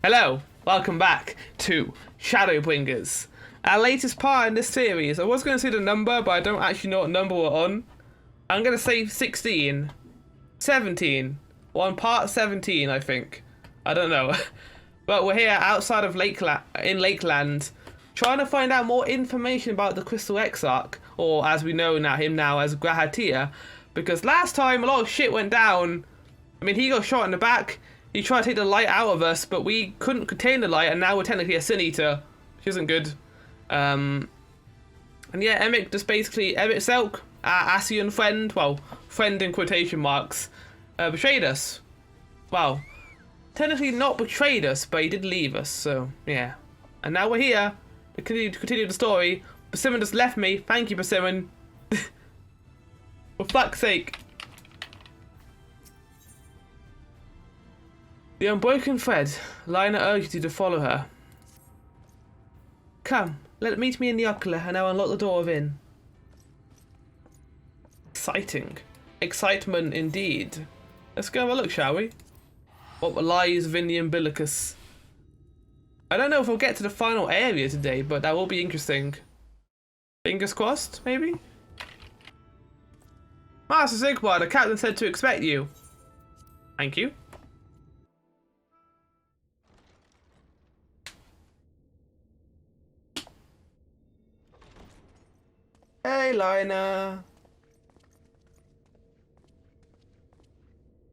Hello, welcome back to Shadowbringers, our latest part in this series. I was going to say the number, but I don't actually know what number we're on. I'm going to say 16, 17, or on part 17, I think. I don't know. But we're here outside of Lakeland, trying to find out more information about the Crystal Exarch, or as we know him now as Grahatia, because last time a lot of shit went down. I mean, he got shot in the back. He tried to take the light out of us, but we couldn't contain the light, and now we're technically a Sin Eater, which isn't good. And yeah, Emic just basically, Emic Selk, our Asian friend, well, friend in quotation marks, betrayed us. Well, technically not betrayed us, but he did leave us, so yeah. And now we're here to continue the story. Persimmon just left me. Thank you, Persimmon. For fuck's sake. The unbroken thread. Lina urged you to follow her. Come, meet me in the ocular, and I'll unlock the door within. Exciting. Excitement indeed. Let's go have a look, shall we? What lies within the umbilicus. I don't know if we'll get to the final area today, but that will be interesting. Fingers crossed, maybe? Master Sigmar, the captain said to expect you. Thank you. Hey, Lina.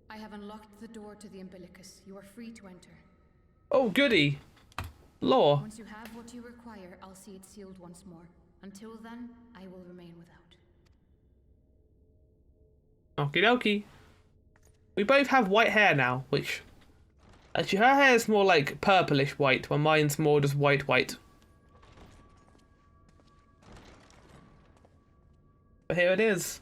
I have unlocked the door to the umbilicus. You are free to enter. Oh, goody. Law. Once you have what you require, I'll see it sealed once more. Until then, I will remain without. Okie dokie. We both have white hair now, which... Actually, her hair is more like purplish white, while mine's more just white. But here it is.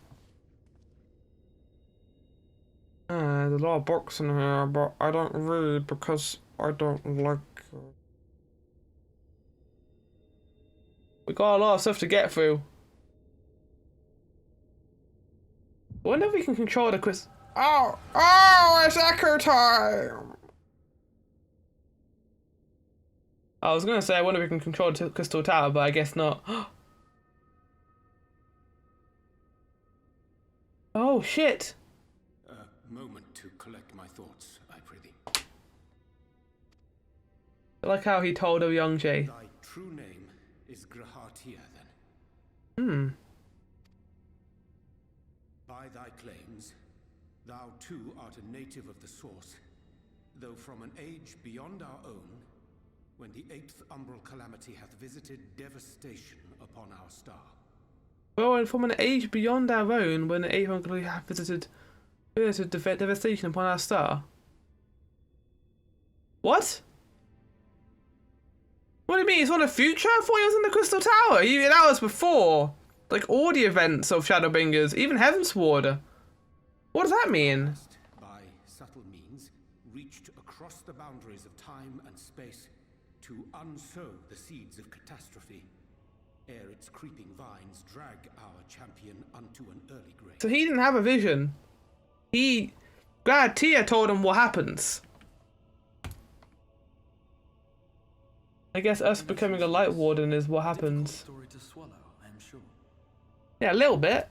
There's a lot of books in here, but I don't read because I don't like it. We got a lot of stuff to get through. I wonder if we can control the quiz. Oh, it's echo time! I was gonna say I wonder if we can control the Crystal Tower, but I guess not. Oh, shit! A moment to collect my thoughts, I prithee. I like how he told her young Jay. Thy true name is Grahatia, then? By thy claims, thou too art a native of the Source, though from an age beyond our own, when the 8th umbral calamity hath visited devastation upon our star. Oh, and from an age beyond our own, when the 8th umbral hath visited devastation upon our star. What? What do you mean? It's on the future? I thought he was in the Crystal Tower. That was before. Like all the events of Shadowbringers, even Heavensward. What does that mean? By subtle means, reached across the boundaries of time and space to unsow the seeds of catastrophe, ere its creeping vines drag our champion unto an early grave. So he didn't have a vision. Tia told him what happens. I guess us becoming a Light Warden is what happens. Story to swallow, I am sure. Yeah, a little bit.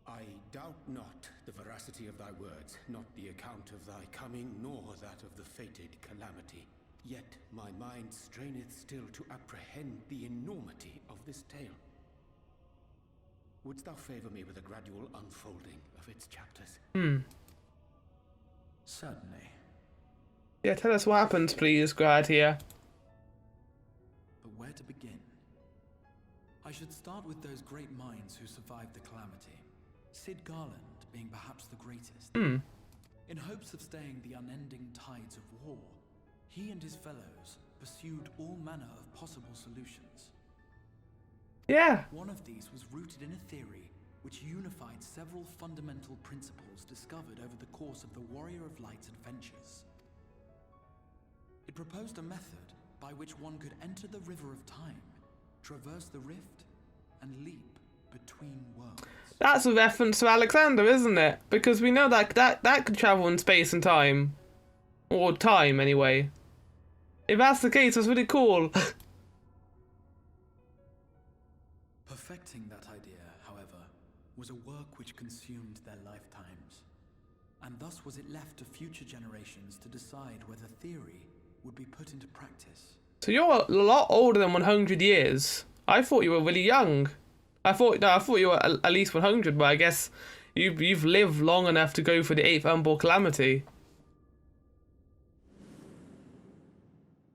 I doubt not the veracity of thy words, not the account of thy coming, nor that of the fated calamity. Yet my mind straineth still to apprehend the enormity of this tale. Wouldst thou favor me with a gradual unfolding of its chapters? Certainly. Yeah, tell us what happens, please, Grad here. But where to begin? I should start with those great minds who survived the calamity. Sid Garland being perhaps the greatest. In hopes of staying the unending tides of war, he and his fellows pursued all manner of possible solutions. Yeah. One of these was rooted in a theory which unified several fundamental principles discovered over the course of the Warrior of Light's adventures. It proposed a method by which one could enter the river of time, traverse the rift, and leap between worlds. That's a reference to Alexander, isn't it? Because we know that could travel in space and time. Or time, anyway. If that's the case, that's really cool. Perfecting that idea, however, was a work which consumed their lifetimes. And thus was it left to future generations to decide whether theory would be put into practice. So you're a lot older than 100 years. I thought you were really young. I thought you were at least 100, but I guess you've lived long enough to go for the 8th Umbral Calamity.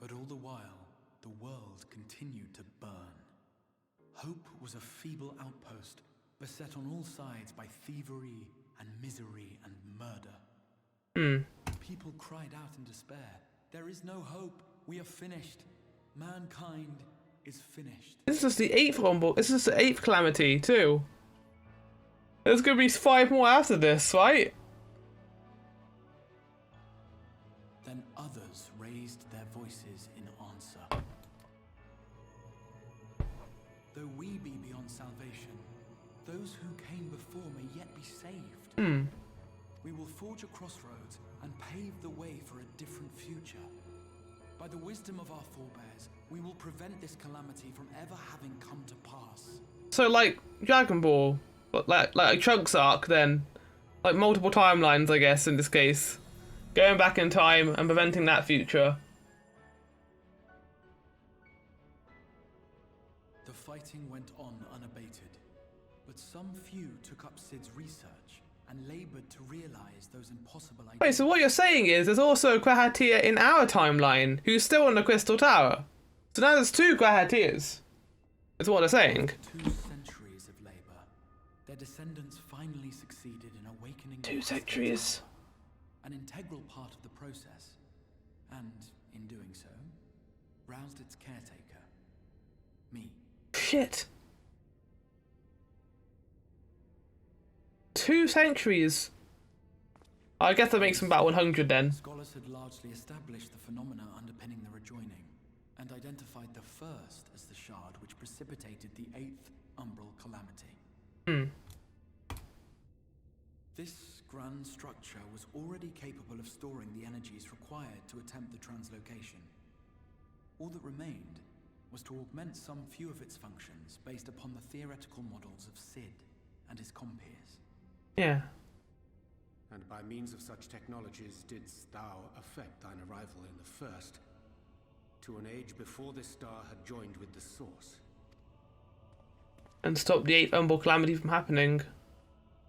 But all the while, the world continued to burn. Hope was a feeble outpost, beset on all sides by thievery and misery and murder. People cried out in despair. There is no hope. We are finished. Mankind is finished. This is the 8th Umbral. This is the 8th Calamity, too. There's gonna be 5 more after this, right? Then others raised their voices in answer. Though we be beyond salvation, those who came before may yet be saved. We will forge a crossroads and pave the way for a different future. By the wisdom of our forebears, we will prevent this calamity from ever having come to pass. So like Dragon Ball, but like a Trunks arc then. Like multiple timelines, I guess, in this case. Going back in time and preventing that future. The fighting went on unabated, but some few took up Sid's research and labored to realize those impossible ideas. Wait, so what you're saying is there's also a Grahatia in our timeline who's still on the Crystal Tower. So now there's 2 Grahatias. Is what they're saying. 2 centuries of labor, their descendants finally succeeded in awakening. 2 centuries. An integral part of the process, and in doing so, roused its caretaker, me. Shit. 2 centuries. I guess that makes them about 100 then. Scholars had largely established the phenomena underpinning the rejoining, and identified the first as the shard which precipitated the 8th Umbral Calamity. This grand structure was already capable of storing the energies required to attempt the translocation. All that remained was to augment some few of its functions based upon the theoretical models of Sid and his compeers. Yeah. And by means of such technologies didst thou affect thine arrival in the first, to an age before this star had joined with the source. And stop the 8th Umbral Calamity from happening.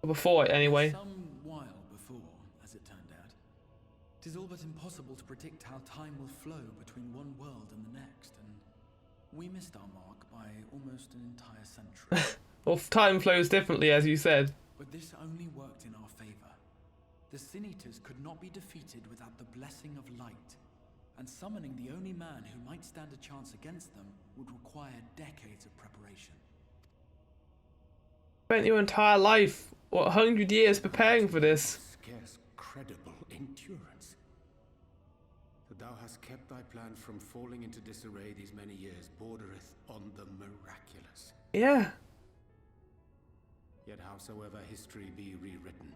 Or before it, anyway. Some while before, as it turned out. 'Tis all but impossible to predict how time will flow between one world and the next, and we missed our mark by almost an entire century. Well, time flows differently, as you said. But this only worked in our favor. The Sin Eaters could not be defeated without the blessing of light, and summoning the only man who might stand a chance against them would require decades of preparation. Spent your entire life, what, 100 years preparing for this. Scarce credible endurance. That thou hast kept thy plan from falling into disarray these many years bordereth on the miraculous. Yeah. Yet howsoever history be rewritten,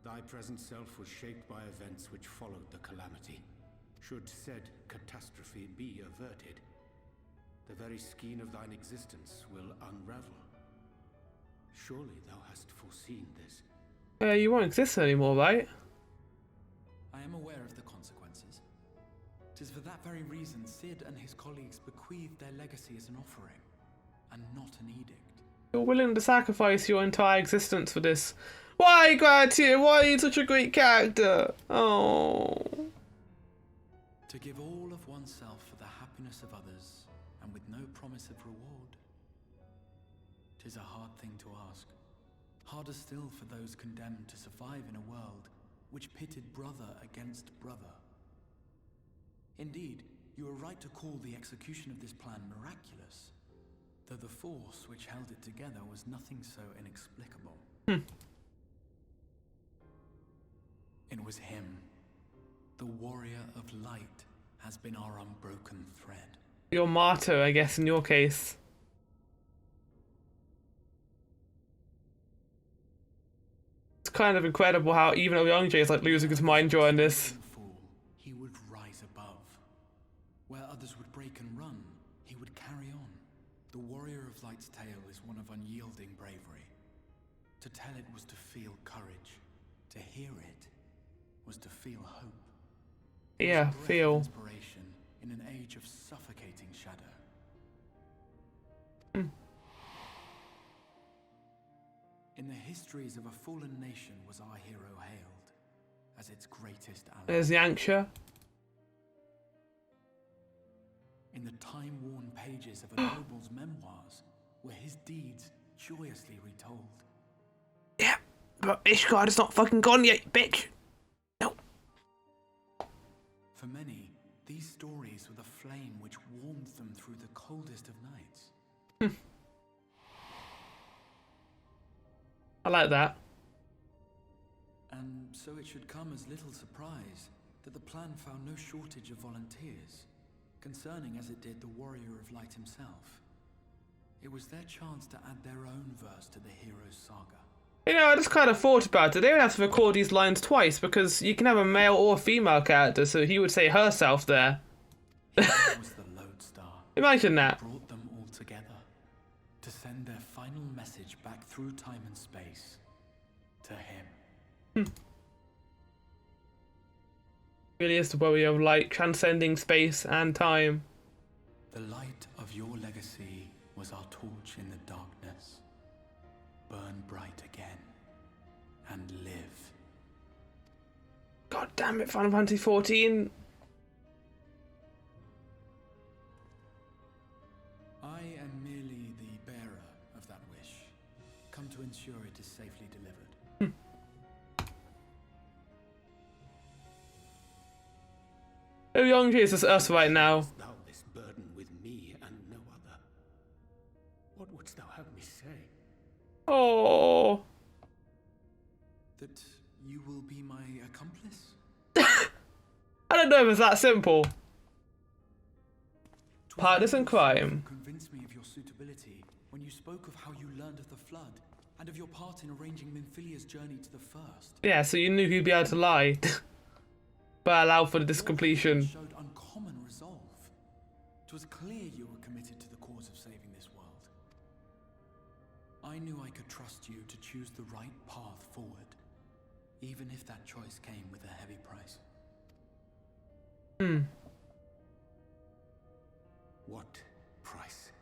thy present self was shaped by events which followed the calamity. Should said catastrophe be averted, the very skein of thine existence will unravel. Surely thou hast foreseen this. You won't exist anymore, right? I am aware of the consequences. 'Tis for that very reason Sid and his colleagues bequeathed their legacy as an offering, and not an edict. You're willing to sacrifice your entire existence for this. Why, Gratia? Why are you such a great character? Oh. To give all of oneself for the happiness of others, and with no promise of reward. 'Tis a hard thing to ask. Harder still for those condemned to survive in a world which pitted brother against brother. Indeed, you are right to call the execution of this plan miraculous, though the force which held it together was nothing so inexplicable. It was him. The warrior of light has been our unbroken thread. Your martyr, I guess, in your case. It's kind of incredible how even Young-Jay is like losing his mind during this. He would rise above. Where others would break and run, he would carry on. The warrior of light's tale is one of unyielding bravery. To tell it was to feel courage. To hear it was to feel hope. Yeah, feel. Inspiration in an age of suffocating shadow. In the histories of a fallen nation was our hero hailed as its greatest ally. There's Yanksha. In the time-worn pages of a noble's memoirs were his deeds joyously retold. Yeah, but Ishgard is not fucking gone yet, bitch. No. For many, these stories were the flame which warmed them through the coldest of nights. I like that. And so it should come as little surprise that the plan found no shortage of volunteers, concerning as it did the warrior of light himself. It was their chance to add their own verse to the hero's saga. You know, I just kind of thought about it. They would have to record these lines twice because you can have a male or a female character, so he would say herself there. He was the lodestar. Imagine that. Brought them all together to send their final message back through time and space to him. Really is the warrior of light, transcending space and time. The light of your legacy was our torch in the darkness. Burn bright again and live. God damn it, Final Fantasy XIV. I am merely the bearer of that wish, come to ensure it is safely delivered. Oh, Young-Jay is just us right now. Thou this burden with me and no other. What wouldst thou have me say? Oh. That you will be my accomplice? I don't know if it's that simple. Partisan crime. Convinced me of your suitability when you spoke of how you learned of the flood and of your part in arranging Minfilia's journey to the First. Yeah, so you knew he'd be able to lie. But allow for this Your completion. actions showed uncommon resolve. 'Twas clear you were committed to the cause of saving this world. I knew I could trust you to choose the right path forward, even if that choice came with a heavy price. What price?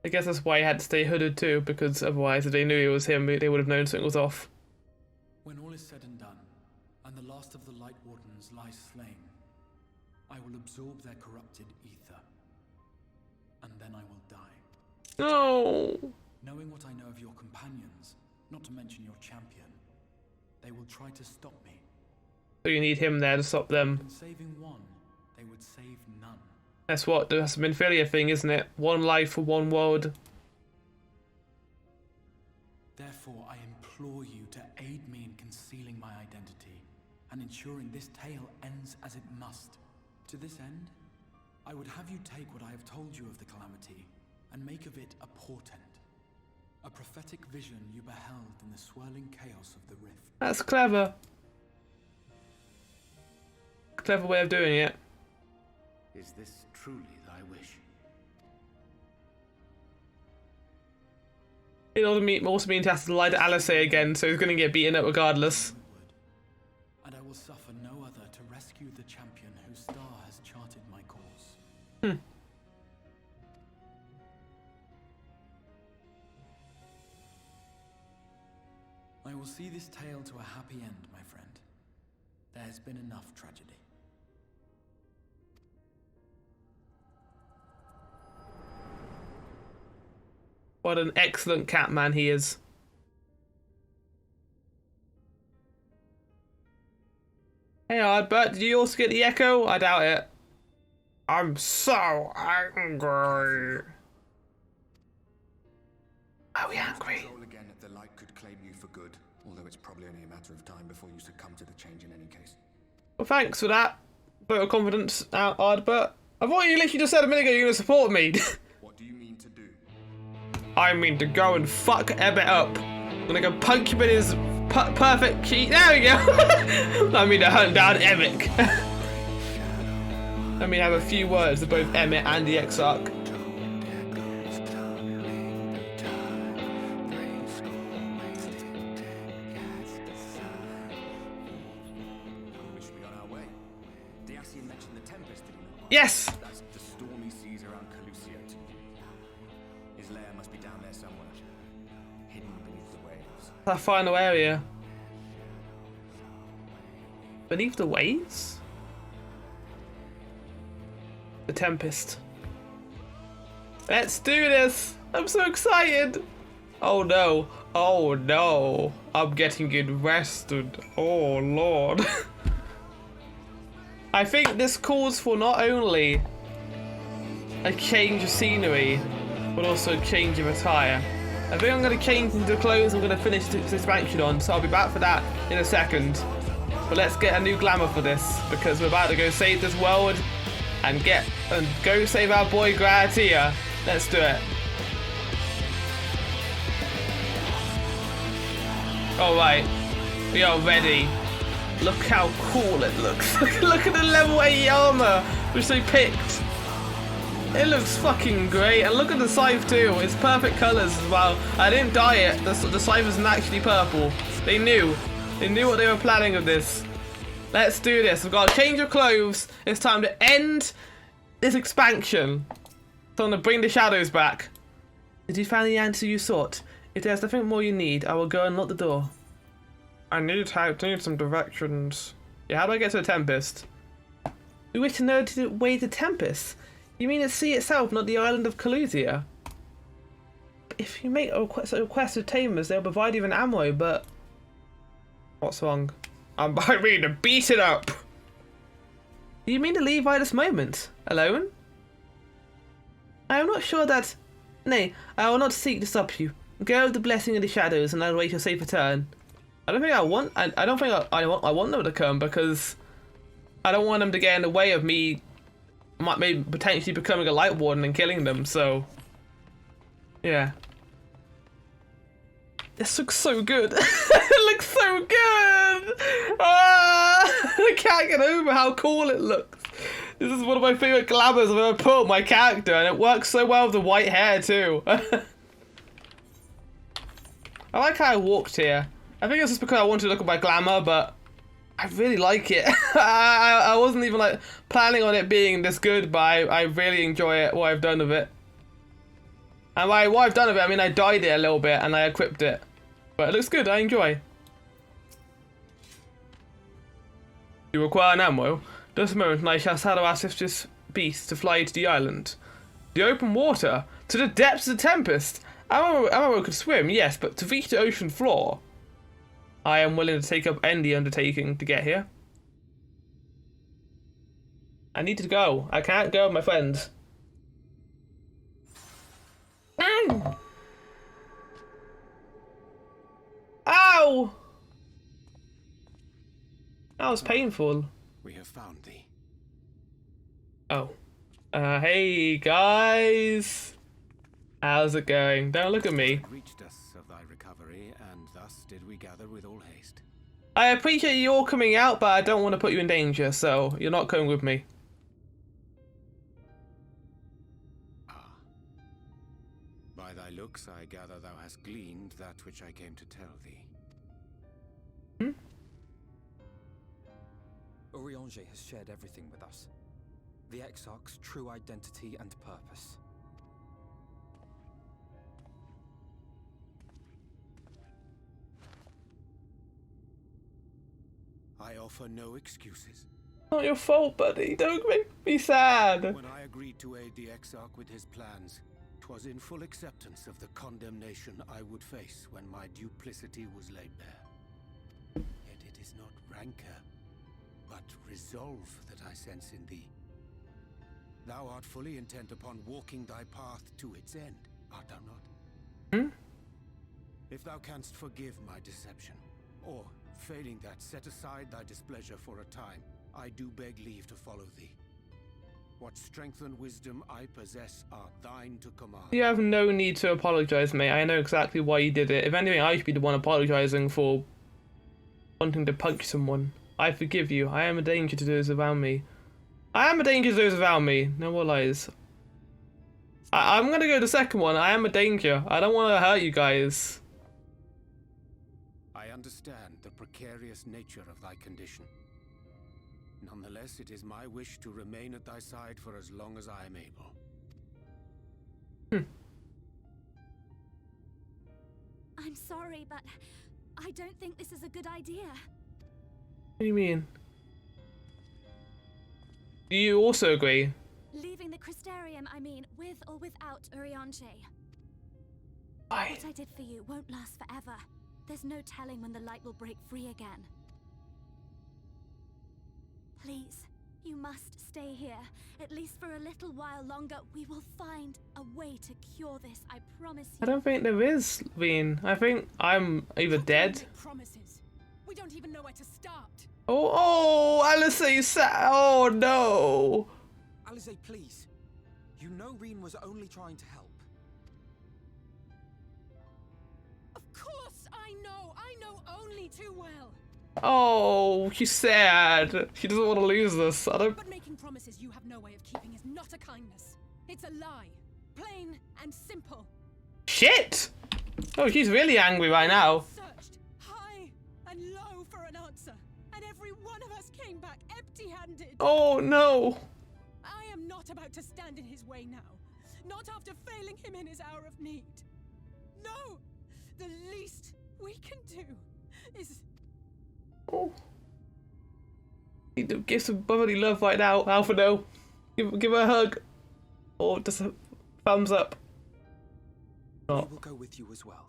I guess that's why he had to stay hooded too, because otherwise if they knew it was him, they would have known something was off. When all is said and done, and the last of the Light Wardens lies slain, I will absorb their corrupted ether, and then I will die. No. Knowing what I know of your companions, not to mention your champion, they will try to stop me. So you need him there to stop them. In saving one, they would save none. That's what the Minfilia thing, isn't it? One life for one world. Therefore, I implore you to aid me in concealing my identity and ensuring this tale ends as it must. To this end, I would have you take what I have told you of the calamity and make of it a portent. A prophetic vision you beheld in the swirling chaos of the rift. That's clever. Clever way of doing it. Is this truly thy wish? It also means he has to lie to Alice again, so he's going to get beaten up regardless. And I will suffer no other to rescue the champion whose star has charted my course. I will see this tale to a happy end, my friend. There has been enough tragedy. What an excellent cat man he is. Hey Ardbert, did you also get the echo? I doubt it. I'm so angry. Are we angry? Again, if the light could claim you for good, although it's probably only a matter of time before you succumb to the change in any case. Well, thanks for that vote of confidence, Ardbert. I thought you literally just said a minute ago you're going to support me. What do you mean to do? I mean to go and fuck Emmett up. I'm gonna go punch him in his perfect key. There we go. I mean to hunt down Emmett. Let me have a few words with both Emmett and the Exarch. We should be on our way. Diassian mentioned the Tempest, did he not? Yes. That's the stormy seas around Calusiot. His lair must be down there somewhere, hidden beneath the waves. That final area. Beneath the waves? The Tempest. Let's do this! I'm so excited! Oh no. Oh no. I'm getting invested. Oh lord. I think this calls for not only a change of scenery, but also a change of attire. I think I'm going to change into the clothes I'm going to finish this expansion on, so I'll be back for that in a second. But let's get a new glamour for this, because we're about to go save this world and go save our boy Gratia. Let's do it. Alright, we are ready. Look how cool it looks. Look at the level 80 armor which they picked. It looks fucking great, and look at the scythe too. It's perfect colours as well. I didn't dye it. The scythe isn't actually purple. They knew what they were planning with this. Let's do this. We've got to change of clothes. It's time to end this expansion. So I'm gonna bring the shadows back. Did you find the answer you sought? If there's nothing more you need, I will go and lock the door. I need some directions. Yeah, how do I get to the Tempest? We wish to know the way to Tempest. You mean the sea itself, not the island of Calusia? If you make a request of tamers, they'll provide you with an ammo, but... What's wrong? I mean to beat it up! Do you mean to leave by this moment? Alone? I am not sure that... Nay, I will not seek to stop you. Go with the blessing of the shadows, and I'll wait your safe return. I don't think I want... I don't think I want them to come, because... I don't want them to get in the way of me... maybe potentially becoming a light warden and killing them, so... Yeah. This looks so good. It looks so good! Ah! I can't get over how cool it looks. This is one of my favourite glamours I've ever put on my character, and it works so well with the white hair too. I like how I walked here. I think it's just because I wanted to look at my glamour, but I really like it. I wasn't even like planning on it being this good, but I really enjoy it, what I've done with it. And by what I've done with it, I mean I dyed it a little bit and I equipped it. But it looks good, I enjoy. You require an ammo? Just a moment and I shall saddle our sister's beast to fly to the island. The open water? To the depths of the Tempest? Ammo could swim, yes, but to reach the ocean floor? I am willing to take up any undertaking to get here. I need to go. I can't go with my friends. Ow! That was painful. We have found thee. Oh. Hey guys! How's it going? Don't look at me. Reached us of thy recovery, and thus did we gather with all haste. I appreciate you all coming out, but I don't want to put you in danger, so you're not coming with me. Ah. By thy looks, I gather thou hast gleaned that which I came to tell thee. Hmm? Urianger has shared everything with us. The Exarch's true identity and purpose. I offer no excuses. Not your fault, buddy. Don't make me sad. When I agreed to aid the Exarch with his plans, 'twas in full acceptance of the condemnation I would face when my duplicity was laid bare. Yet it is not rancor, but resolve that I sense in thee. Thou art fully intent upon walking thy path to its end, art thou not? Hmm? If thou canst forgive my deception, or, failing that, set aside thy displeasure for a time, I do beg leave to follow thee. What strength and wisdom I possess are thine to command. You have no need to apologise, mate. I know exactly why you did it. If anything, I should be the one apologising for wanting to punch someone. I forgive you. I am a danger to those around me. I am a danger to those around me. No more lies. I'm gonna go the second one. I am a danger. I don't want to hurt you guys. I understand the precarious nature of thy condition. Nonetheless, it is my wish to remain at thy side for as long as I am able. I'm sorry, but I don't think this is a good idea. What do you mean? Do you also agree? Leaving the Crystarium, I mean, with or without Urianche. Why? What I did for you won't last forever. There's no telling when the light will break free again. Please, you must stay here. At least for a little while longer. We will find a way to cure this, I promise you. I don't think there is, Veen. I think I'm either dead. Promises. We don't even know where to start. Oh, Alice, oh no. Alice, please. You know Reen was only trying to help. Of course I know. I know only too well. Oh, she's sad. She doesn't want to lose this. I don't. But making promises you have no way of keeping is not a kindness. It's a lie. Plain and simple. Shit! Oh, she's really angry right now. Searched high and low for an answer, and every one of us came back empty-handed. Oh no. I am not about to stand in his way now. Not after failing him in his hour of need. No! The least we can do is... Oh. Need to give some brotherly love right now, Alphino. Give her a hug. Or just a thumbs up. We will go with you as well.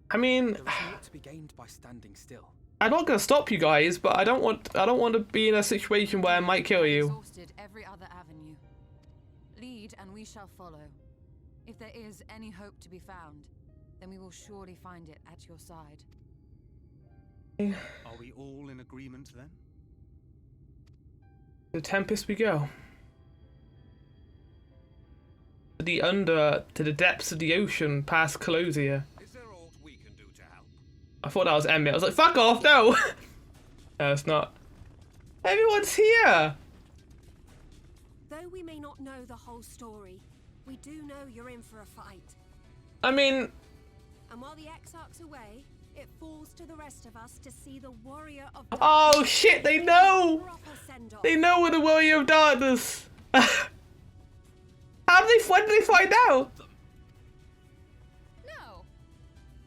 I mean, There is naught to be gained by standing still. I'm not gonna stop you guys, but I don't want to be in a situation where I might kill you. Exhausted every other avenue. Lead and we shall follow. If there is any hope to be found, then we will surely find it at your side. Are we all in agreement then? The Tempest we go. To the depths of the ocean, past Colosia. Is there aught we can do to help? I thought that was Emmett. I was like, fuck off, no! No, it's not. Everyone's here! Though we may not know the whole story, we do know you're in for a fight. I mean... And while the Exarch's away, it falls to the rest of us to see the Warrior of Oh shit, they know! proper send-off. They know we're the Warrior of Darkness! When did they find out? No.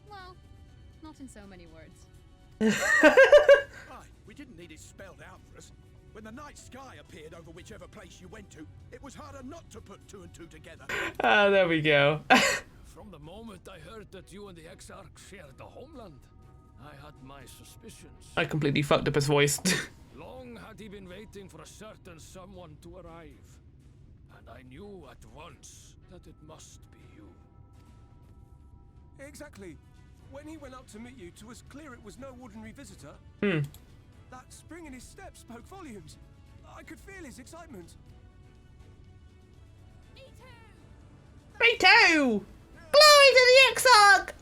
Well, not in so many words. Aye, we didn't need it spelled out for us. When the night sky appeared over whichever place you went to, it was harder not to put two and two together. Ah, there we go. From the moment I heard that you and the Exarch shared the homeland, I had my suspicions. I completely fucked up his voice. Long had he been waiting for a certain someone to arrive. And I knew at once that it must be you. Exactly. When he went up to meet you, it was clear it was no ordinary visitor. That spring in his step spoke volumes. I could feel his excitement. Me too! Glory to the Exarch!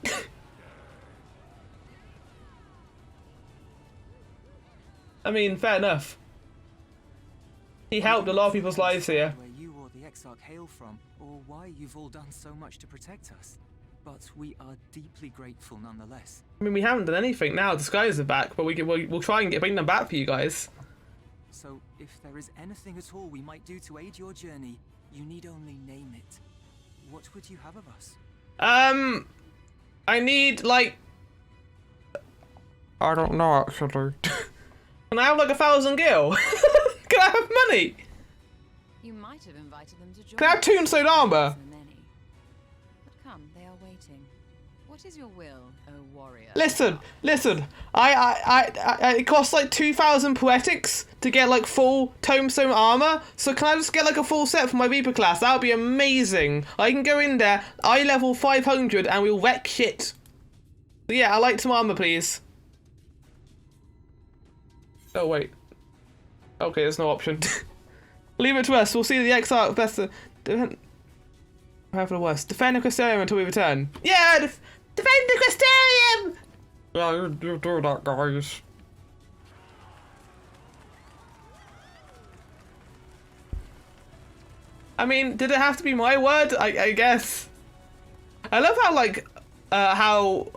I mean, fair enough. He helped a lot of people's lives here. Where you or the Exarch hail from, or why you've all done so much to protect us. But we are deeply grateful nonetheless. I mean, we haven't done anything now. The skies are back, but we'll try and bring them back for you guys. So, if there is anything at all we might do to aid your journey, you need only name it. What would you have of us? I need, like... I don't know, actually. Can I have, like, 1,000 gil? Can I have money? You might have invited them to join. Can I have tombstone armor? But come, they are waiting. What is your will, O warrior? Listen. It costs like 2,000 poetics to get like full tombstone armor. So can I just get like a full set for my Reaper class? That would be amazing. I can go in there, eye level 500, and we'll wreck shit. But yeah, I'd like some armor, please. Oh wait. Okay, there's no option. Leave it to us. We'll see the Exarch best. Defend the worst. Defend the Crystarium until we return. Yeah, defend the Crystarium. Yeah, you do that, guys. I mean, did it have to be my word? I guess. I love how like how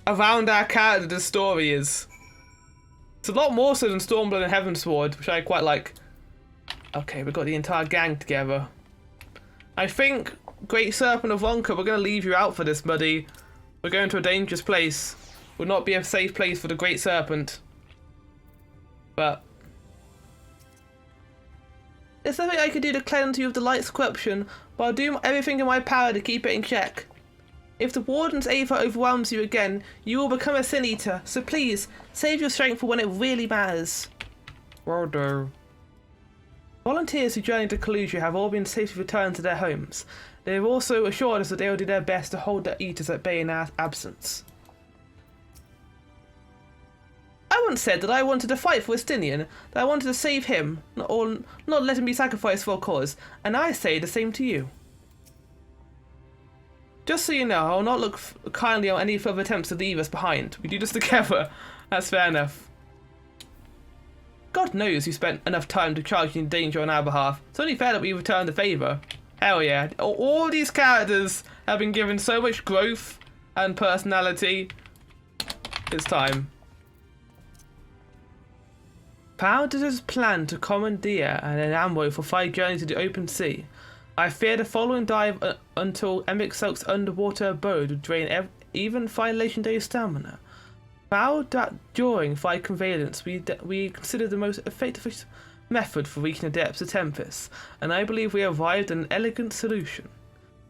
around our character the story is. It's a lot more so than Stormblood and Heavensward, which I quite like. Okay, we've got the entire gang together. I think, Great Serpent of Wonka, we're going to leave you out for this, buddy. We're going to a dangerous place. Would not be a safe place for the Great Serpent. But there's nothing I could do to cleanse you of the light's corruption, but I'll do everything in my power to keep it in check. If the Warden's Aether overwhelms you again, you will become a Sin Eater, so please, save your strength for when it really matters. Will do. Volunteers who journeyed to Kalusia have all been safely returned to their homes. They have also assured us that they will do their best to hold the Eaters at bay in our absence. I once said that I wanted to fight for Estinian, that I wanted to save him, or not let him be sacrificed for a cause, and I say the same to you. Just so you know, I will not look kindly on any further attempts to leave us behind. We do this together. That's fair enough. God knows you spent enough time to charge you in danger on our behalf. It's only fair that we return the favour. Hell yeah. All these characters have been given so much growth and personality. It's time. Powder's plan to commandeer an ammo for 5 journeys to the open sea. I fear the following dive until Emixelk's underwater abode would drain even 5 legendary stamina. Found that during 5 conveyance we consider the most effective method for reaching the depths of Tempest, and I believe we arrived at an elegant solution.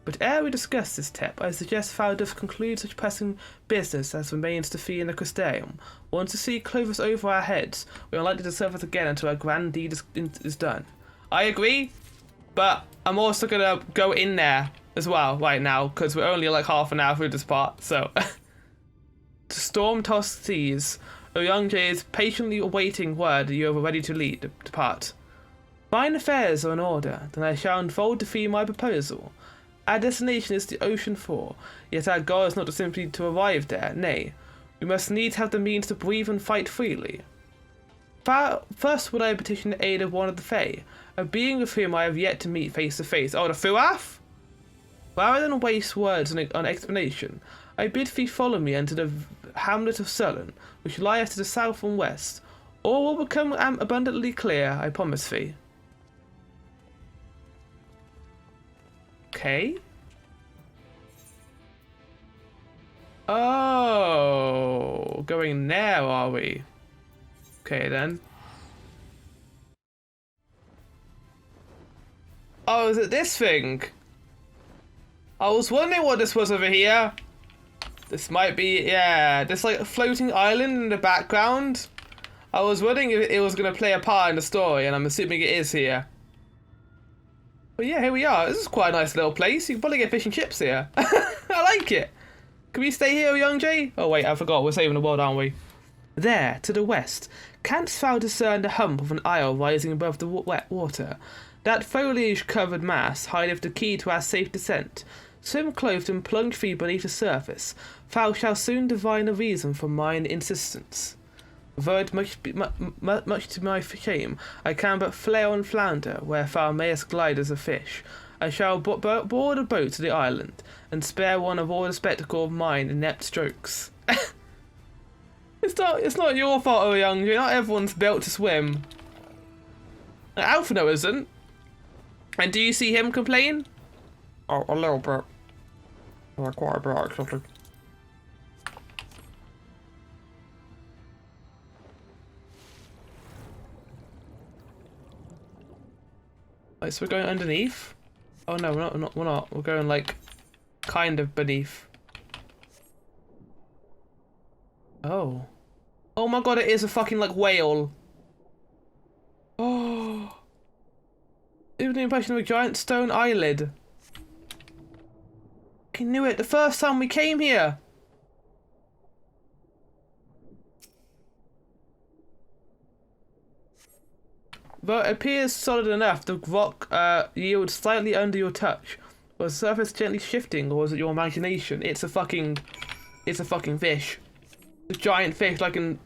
But ere we discuss this step, I suggest Faldoth conclude such pressing business as remains to fee in the Crystarium. Once the sea clovers over our heads, we are likely to surface again until our grand deed is done. I agree, but I'm also gonna go in there as well right now, because we're only like half an hour through this part, so... To storm-tossed seas, Oyangje is patiently awaiting word that you are ready to depart. Fine affairs are in order, then I shall unfold to thee my proposal. Our destination is the ocean floor, yet our goal is not simply to arrive there, nay, we must needs have the means to breathe and fight freely. First would I petition the aid of one of the Fae, a being with whom I have yet to meet face to face. Oh, the Fuath? Rather than waste words on explanation, I bid thee follow me into the hamlet of Sullen, which lieth to the south and west. All will become abundantly clear, I promise thee. Okay. Oh, going there, are we? Okay, then. Oh, is it this thing? I was wondering what this was over here. This might be, yeah, this like floating island in the background. I was wondering if it was going to play a part in the story, and I'm assuming it is here. But yeah, here we are. This is quite a nice little place. You can probably get fish and chips here. I like it. Can we stay here, young Jay? Oh wait, I forgot. We're saving the world, aren't we? There, to the west, canst thou discern the hump of an isle rising above the wet water? That foliage-covered mass hideth the key to our safe descent. Swim clothed and plunge thee beneath the surface. Thou shalt soon divine the reason for mine insistence. Though it much to my shame, I can but flail and flounder where thou mayest glide as a fish. I shall board a boat to the island, and spare one of all the spectacle of mine inept strokes. It's not your fault, oh young. Not everyone's built to swim. Alphino isn't. And do you see him complain? Oh, a little bit. Quite a bit, actually. Right, so we're going underneath. Oh no, we're not. We're going like kind of beneath. Oh. Oh my god, it is a fucking like whale. Oh. Even the impression of a giant stone eyelid. I knew it the first time we came here. Though it appears solid enough, the rock yields slightly under your touch. Was the surface gently shifting, or was it your imagination? It's a fucking fish. A giant fish, like in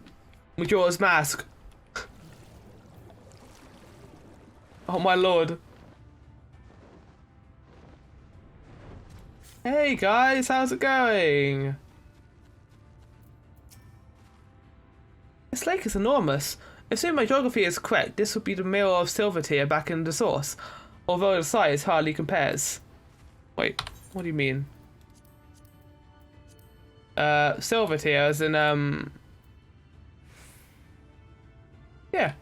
Majora's Mask. Oh my lord. Hey guys, how's it going? This lake is enormous. Assuming my geography is correct, this would be the mirror of Silvertear back in the source, although the size hardly compares. Wait, what do you mean? Silvertear as in, yeah.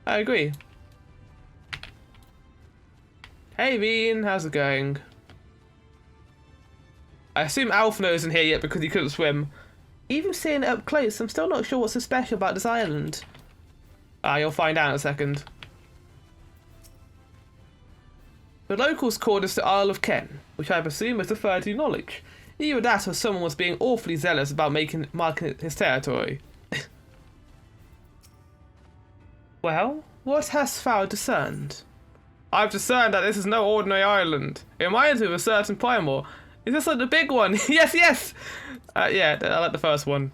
I agree. Hey Bean, how's it going? I assume Alfno isn't here yet because he couldn't swim. Even seeing it up close, I'm still not sure what's so special about this island. You'll find out in a second. The locals called us the Isle of Ken, which I presume is referred to knowledge. Either that or someone was being awfully zealous about marking his territory. Well, what hast thou discerned? I've discerned that this is no ordinary island. It reminds me of a certain Primal. Is this like the big one? Yes, yes! Yeah, I like the first one.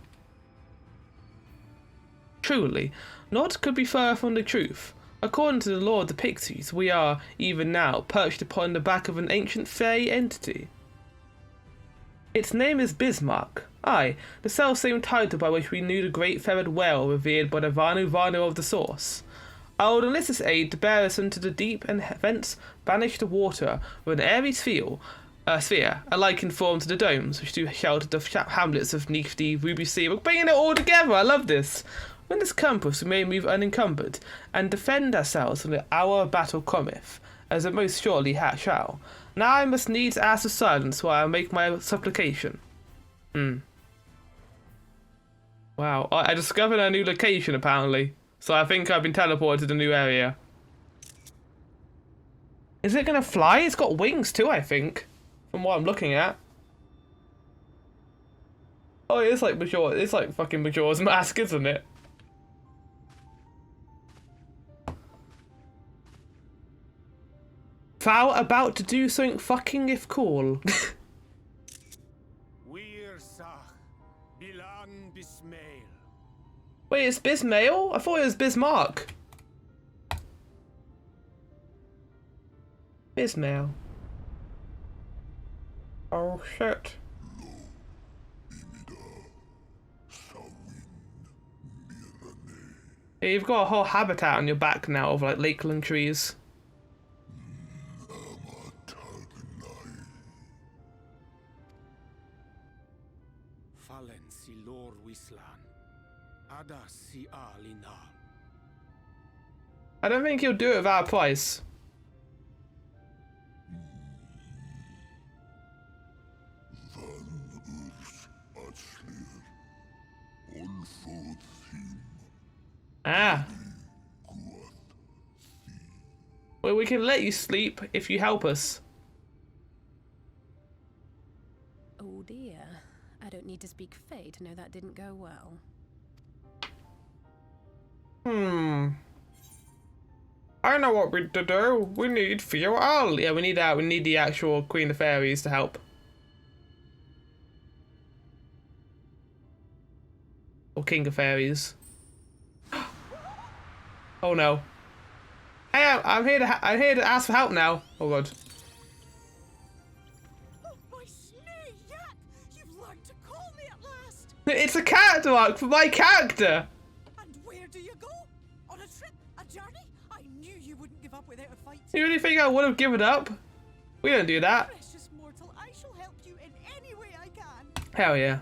Truly, naught could be further from the truth. According to the law of the Pixies, we are, even now, perched upon the back of an ancient fairy entity. Its name is Bismarck. Aye, the self-same title by which we knew the great feathered whale revered by the Vanu Vanu of the source. I would enlist its aid to bear us into the deep and thence banish the water with an airy sphere, alike in form to the domes, which do shelter the hamlets of neath the Ruby Sea. We're bringing it all together, I love this! When this compass we may move unencumbered, and defend ourselves when the hour of battle cometh, as it most surely shall. Now I must needs ask for silence while I make my supplication. Wow, I discovered a new location apparently, so I think I've been teleported to the new area. Is it gonna fly? It's got wings too, I think. From what I'm looking at. Oh, it's like Majora. It's like fucking Majora's Mask, isn't it? Thou about to do something fucking if cool. Wait, it's Bismail? I thought it was Bismarck. Bismail. Oh shit. Yeah, you've got a whole habitat on your back now of like lakeland trees. I don't think he'll do it without a price. Ah. Well, we can let you sleep if you help us. Oh dear. I don't need to speak Fae to know that didn't go well. I know what we to do. We need Fiora. Yeah, we need that. We need the actual Queen of Fairies to help. Or King of Fairies. Oh no. Hey, I'm here to ask for help now. Oh god. Oh, my snake, Yak! You've learned to call me at last. It's a character arc for my character. And where do you go? On a trip? A journey? I knew you wouldn't give up without a fight. You really think I would have given up? We don't do that. Precious mortal, I shall help you in any way I can. Hell yeah.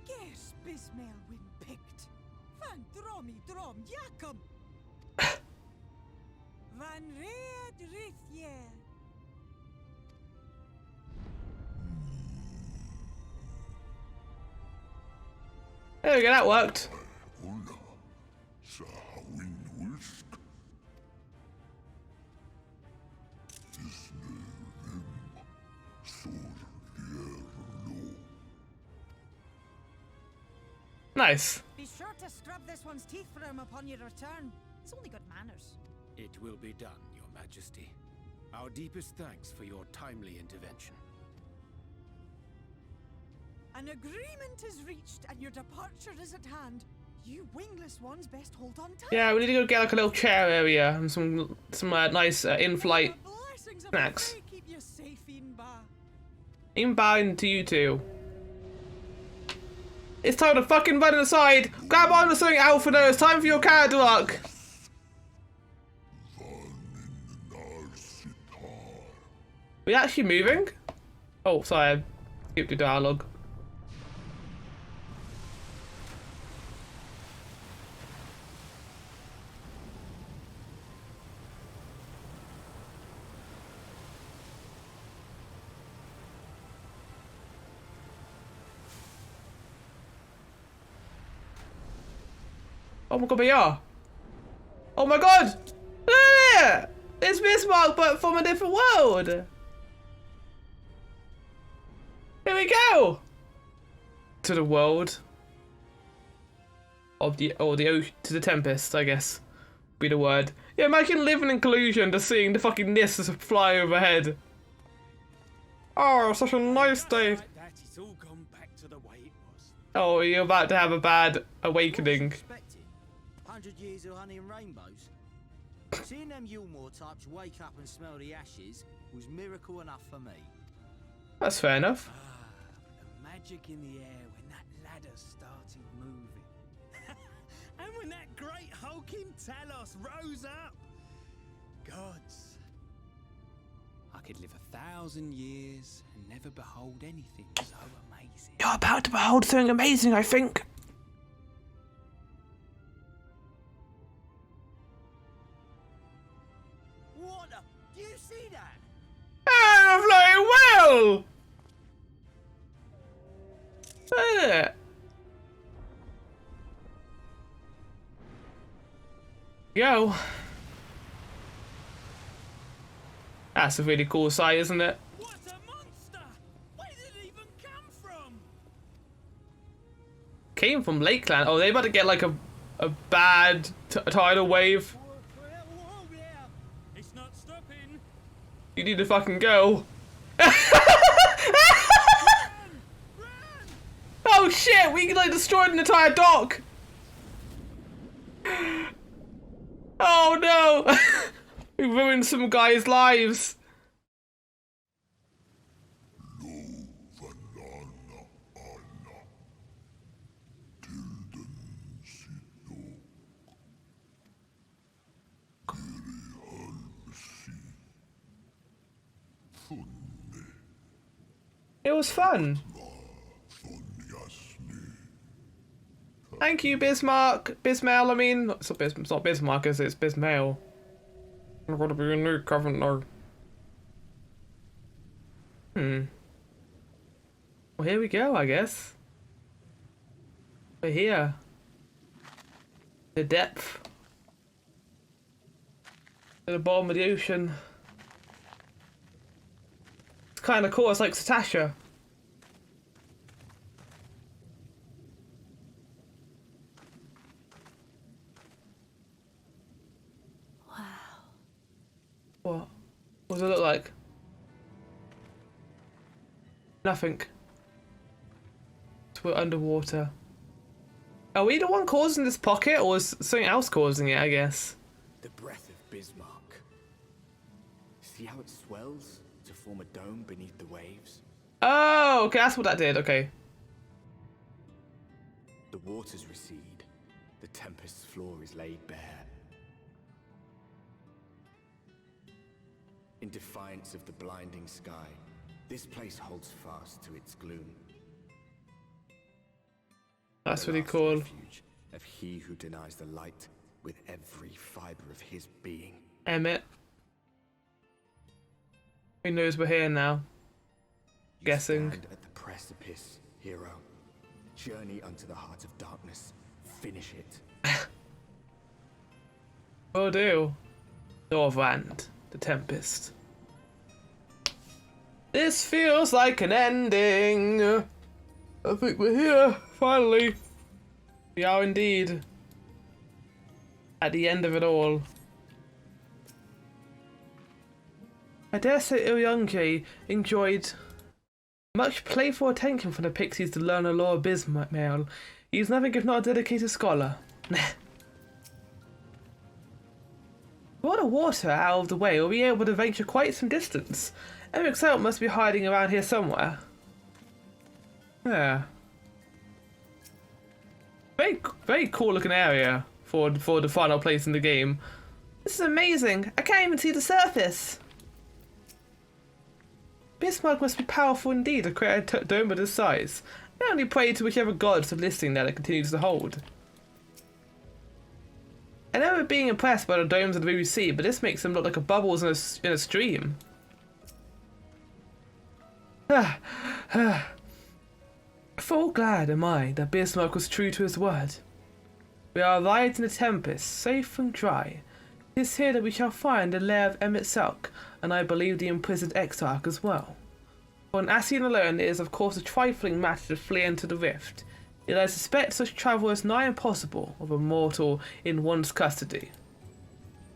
Yes, Bismail win There we go, that worked. Nice. Be sure to scrub this one's teeth for him upon your return. It's only good manners. It will be done, Your Majesty. Our deepest thanks for your timely intervention. An agreement is reached and your departure is at hand. You wingless ones best hold on tight. Yeah, we need to go get like a little chair area and some nice in-flight snacks. Keep you safe, Inba. Inba into you too. It's time to fucking run aside. Grab on to something, Alfredo. It's time for your character arc. We actually moving? Oh, sorry, I skipped the dialogue. Oh my god, we are. Oh my god! Ah, it's Bismarck, but from a different world. Here we go. To the world of the ocean, to the Tempest, I guess, be the word. Yeah, imagine living in collusion to seeing the fucking Nists fly overhead. Oh, such a nice day. It's all gone back to the way it was. Oh, you're about to have a bad awakening. 100 years of honey and rainbows. Seeing them Yulmore types wake up and smell the ashes was miracle enough for me. That's fair enough. The magic in the air when that ladder started moving. And when that great hulking Talos rose up. Gods. I could live 1,000 years and never behold anything so amazing. You're about to behold something amazing, I think. What the? Do you see that? I'm flying well! Go. That's a really cool sight, isn't it? What a monster! Where did it even come from? Came from Lakeland. Oh, they about to get like a bad tidal wave. Whoa, yeah. It's not stopping. You need to fucking go. Oh shit, we like destroyed an entire dock. Oh no. We ruined some guys' lives. It was fun. Thank you, Bismarck. Bismail, I mean. It's not Bismarck, is it? It's Bismail. I'm gonna be a new governor. Well, here we go, I guess. We're here. The depth. At the bottom of the ocean. It's kind of cool. It's like Satasha. What? What does it look like? Nothing. So we're underwater. Are we the one causing this pocket, or is something else causing it, I guess? The breath of Bismarck. See how it swells to form a dome beneath the waves? Oh, okay, that's what that did, okay. The waters recede. The Tempest's floor is laid bare. In defiance of the blinding sky, this place holds fast to its gloom. That's The really last cool. refuge of he who denies the light with every fiber of his being. Emmett. Who knows we're here now? Guessing. Stand at the precipice, hero. Journey unto the heart of darkness. Finish it. Will do. Northrend, the Tempest. This feels like an ending. I think we're here, finally. We are indeed. At the end of it all. I dare say Ilyanki enjoyed much playful attention from the pixies to learn the lore of Bismail. He's nothing if not a dedicated scholar. With the water out of the way, we'll be able to venture quite some distance. FFXIV must be hiding around here somewhere. Yeah. Very cool looking area for the final place in the game. This is amazing. I can't even see the surface. Bismarck must be powerful indeed to create a dome of this size. I only pray to whichever gods are listing that it continues to hold. I remember being impressed by the domes of the BBC, but this makes them look like bubbles in a stream. Full glad am I that Bismarck was true to his word. We are arrived in the Tempest, safe and dry. It is here that we shall find the lair of Emet-Selch, and I believe the imprisoned Exarch as well. For an Ascian alone, it is of course a trifling matter to flee into the rift, yet I suspect such travel is nigh impossible of a mortal in one's custody.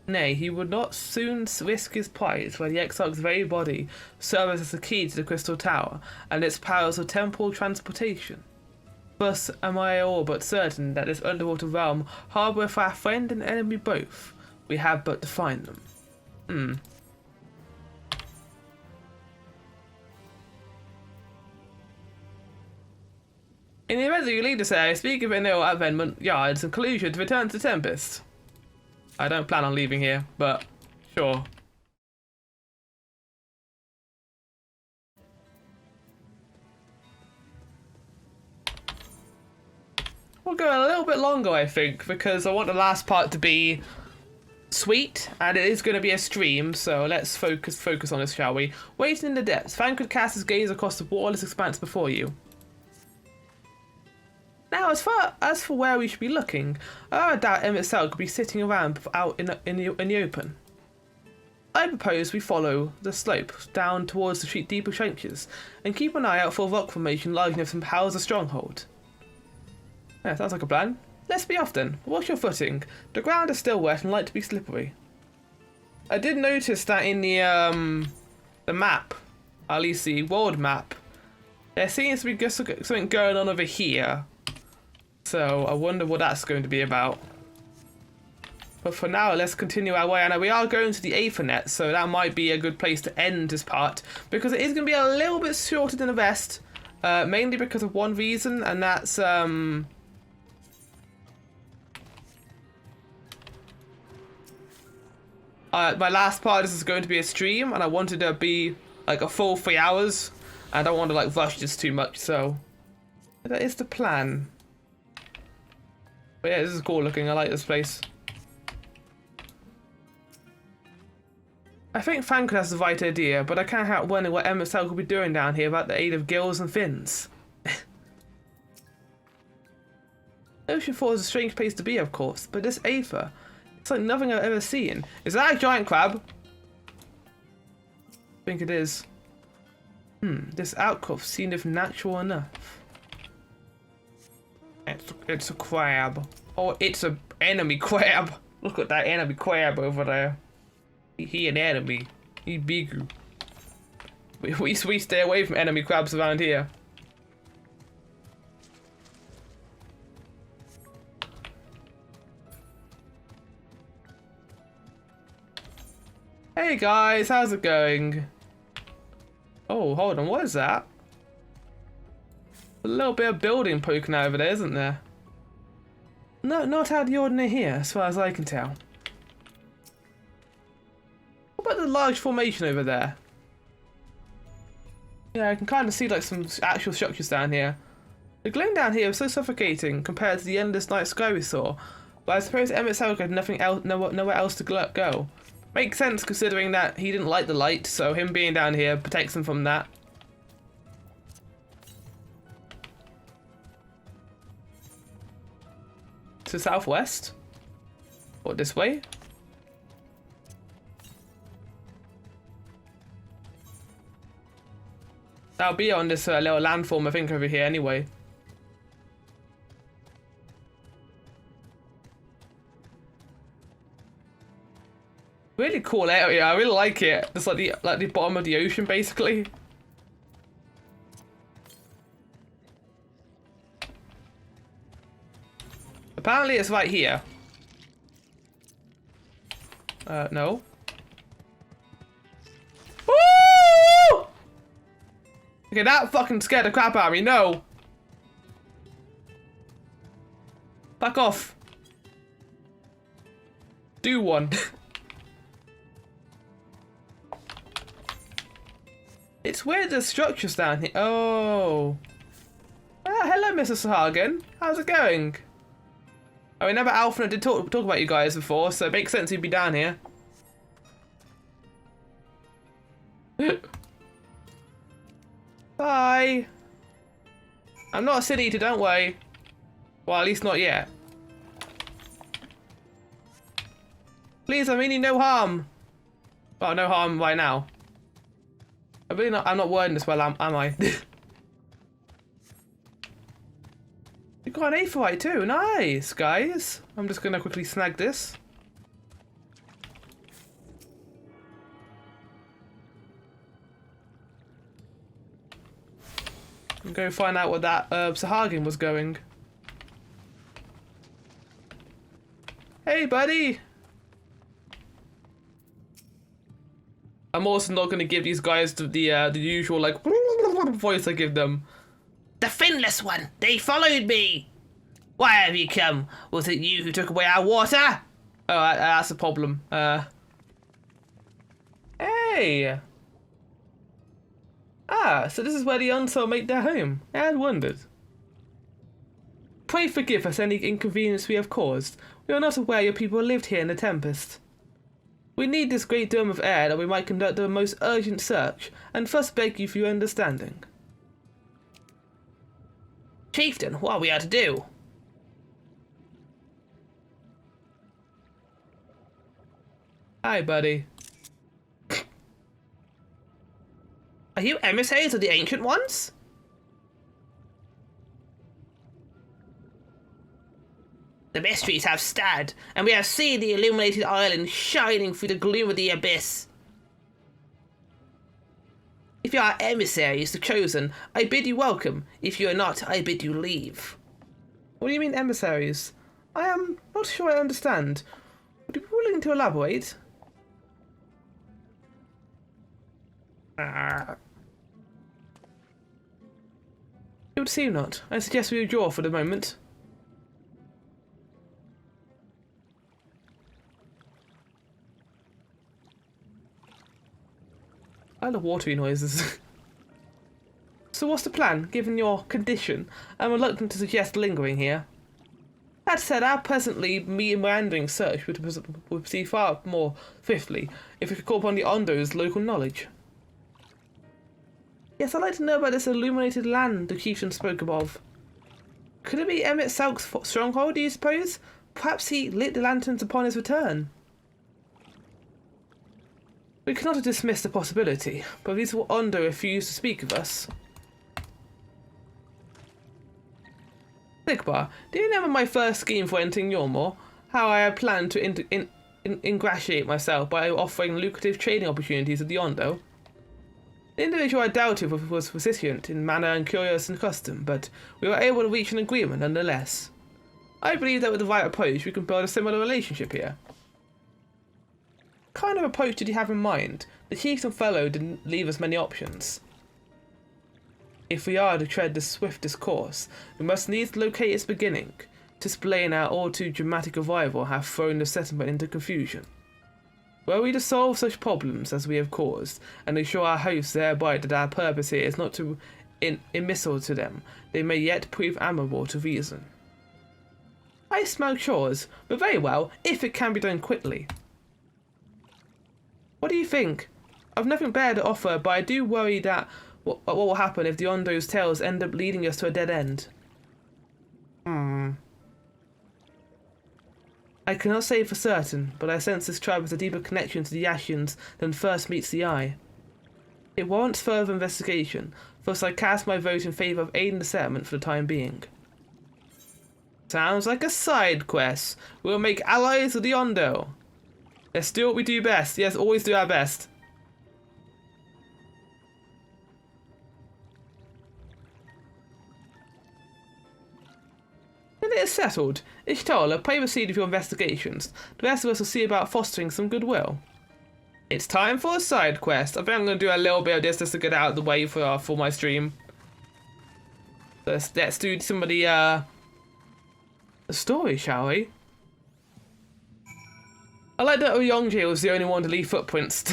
Nay, he would not soon risk his prize where the Exarch's very body serves as the key to the Crystal Tower and its powers of temporal transportation. Thus am I all but certain that this underwater realm harboureth our friend and enemy both. We have but to find them. In the event that you leave this area, speak of no abandonment yards and collusion to return to Tempest. I don't plan on leaving here, but sure. We'll go a little bit longer, I think, because I want the last part to be sweet, and it is going to be a stream, so let's focus on this, shall we? Waiting in the depths, Fan could cast his gaze across the waterless expanse before you. Now, as for where we should be looking, I doubt Emet-Selch could be sitting around out in the open. I propose we follow the slope down towards the deeper trenches and keep an eye out for a rock formation large enough to house a stronghold. Yeah, sounds like a plan. Let's be off then. Watch your footing. The ground is still wet and like to be slippery. I did notice that in the map, at least the world map, there seems to be something going on over here. So I wonder what that's going to be about. But for now, let's continue our way. And we are going to the Aethernet, so that might be a good place to end this part, because it is going to be a little bit shorter than the rest, mainly because of one reason, and that's my last part. This is going to be a stream, and I wanted to be like a full 3 hours. I don't want to like rush this too much, so that is the plan. But yeah, this is cool looking. I like this place. I think Fankred has the right idea, but I can't help wondering what Emet-Selch will be doing down here without the aid of gills and fins. Oceanfall is a strange place to be, of course, but this Aether, it's like nothing I've ever seen. Is that a giant crab? I think it is. This outcrop seemed natural enough. It's a crab. Oh, it's an enemy crab. Look at that enemy crab over there. He an enemy. He big. We stay away from enemy crabs around here. Hey guys, how's it going? Oh, hold on, what is that? A little bit of building poking over there, isn't there? No, not out of the ordinary here, as far as I can tell. What about the large formation over there? Yeah, I can kind of see like some actual structures down here. The gloom down here is so suffocating compared to the endless night sky we saw, but I suppose Emet-Selch had nothing else, nowhere else to go. Makes sense considering that he didn't like the light, so him being down here protects him from that. To southwest? Or this way? That'll be on this little landform, I think, over here anyway. Really cool area, I really like it. It's like the bottom of the ocean, basically. Apparently it's right here. No. Woo! Okay, that fucking scared the crap out of me, no! Back off. Do one. It's weird the structure's down here. Oh. Ah, hello, Mr. Sahagin. How's it going? I remember Alpha did talk about you guys before, so it makes sense you'd be down here. Bye. I'm not a city eater, don't worry. Well, at least not yet. Please, I mean you no harm. Well, no harm right now. I'm not wording this well, am I? You got an aephorite too, nice, guys. I'm just gonna quickly snag this. And go find out where that Sahagin was going. Hey, buddy. I'm also not gonna give these guys the usual like voice I give them. The finless one! They followed me! Why have you come? Was it you who took away our water? Oh, that's a problem. Hey! Ah, so this is where the Unsoul make their home. I had wondered. Pray forgive us any inconvenience we have caused. We are not aware your people lived here in the Tempest. We need this great dome of air that we might conduct the most urgent search, and thus beg you for your understanding. Chieftain, what are we to do? Hi, buddy. Are you emissaries of the Ancient Ones? The mysteries have stirred, and we have seen the illuminated island shining through the gloom of the abyss. If you are emissaries, the chosen, I bid you welcome. If you are not, I bid you leave. What do you mean emissaries? I am not sure I understand. Would you be willing to elaborate? It would seem not. I suggest we withdraw for the moment. I love watery noises. So what's the plan, given your condition? I'm reluctant to suggest lingering here. That said, our presently meandering search would proceed far more swiftly if we could call upon the Ondo's local knowledge. Yes, I'd like to know about this illuminated land the chieftain spoke of. Could it be Emmett Salk's stronghold, do you suppose? Perhaps he lit the lanterns upon his return. We cannot dismiss the possibility, but these Ondo refused to speak of us. Sigbar, do you remember my first scheme for entering Yormor? How I had planned to ingratiate myself by offering lucrative trading opportunities at the Ondo? The individual I doubted was persistent in manner and curious in custom, but we were able to reach an agreement nonetheless. I believe that with the right approach we can build a similar relationship here. What kind of approach did you have in mind? The chieftain fellow didn't leave us many options. If we are to tread the swiftest course, we must needs locate its beginning. To explain our all too dramatic arrival have thrown the settlement into confusion. Were we to solve such problems as we have caused, and assure our hosts thereby that our purpose here is not to immissile to them, they may yet prove amiable to reason. I smell chores, but very well, if it can be done quickly. What do you think? I've nothing better to offer, but I do worry that what will happen if the Ondo's tales end up leading us to a dead end. I cannot say for certain, but I sense this tribe has a deeper connection to the Ashians than first meets the eye. It warrants further investigation, thus I cast my vote in favour of aiding the settlement for the time being. Sounds like a side quest. We'll make allies with the Ondo. Let's do what we do best. Yes, always do our best. Then it is settled. Ishtola, pray proceed with your investigations. The rest of us will see about fostering some goodwill. It's time for a side quest. I think I'm going to do a little bit of this just to get out of the way for my stream. So let's do some of the story, shall we? I like that Oyongji was the only one to leave footprints.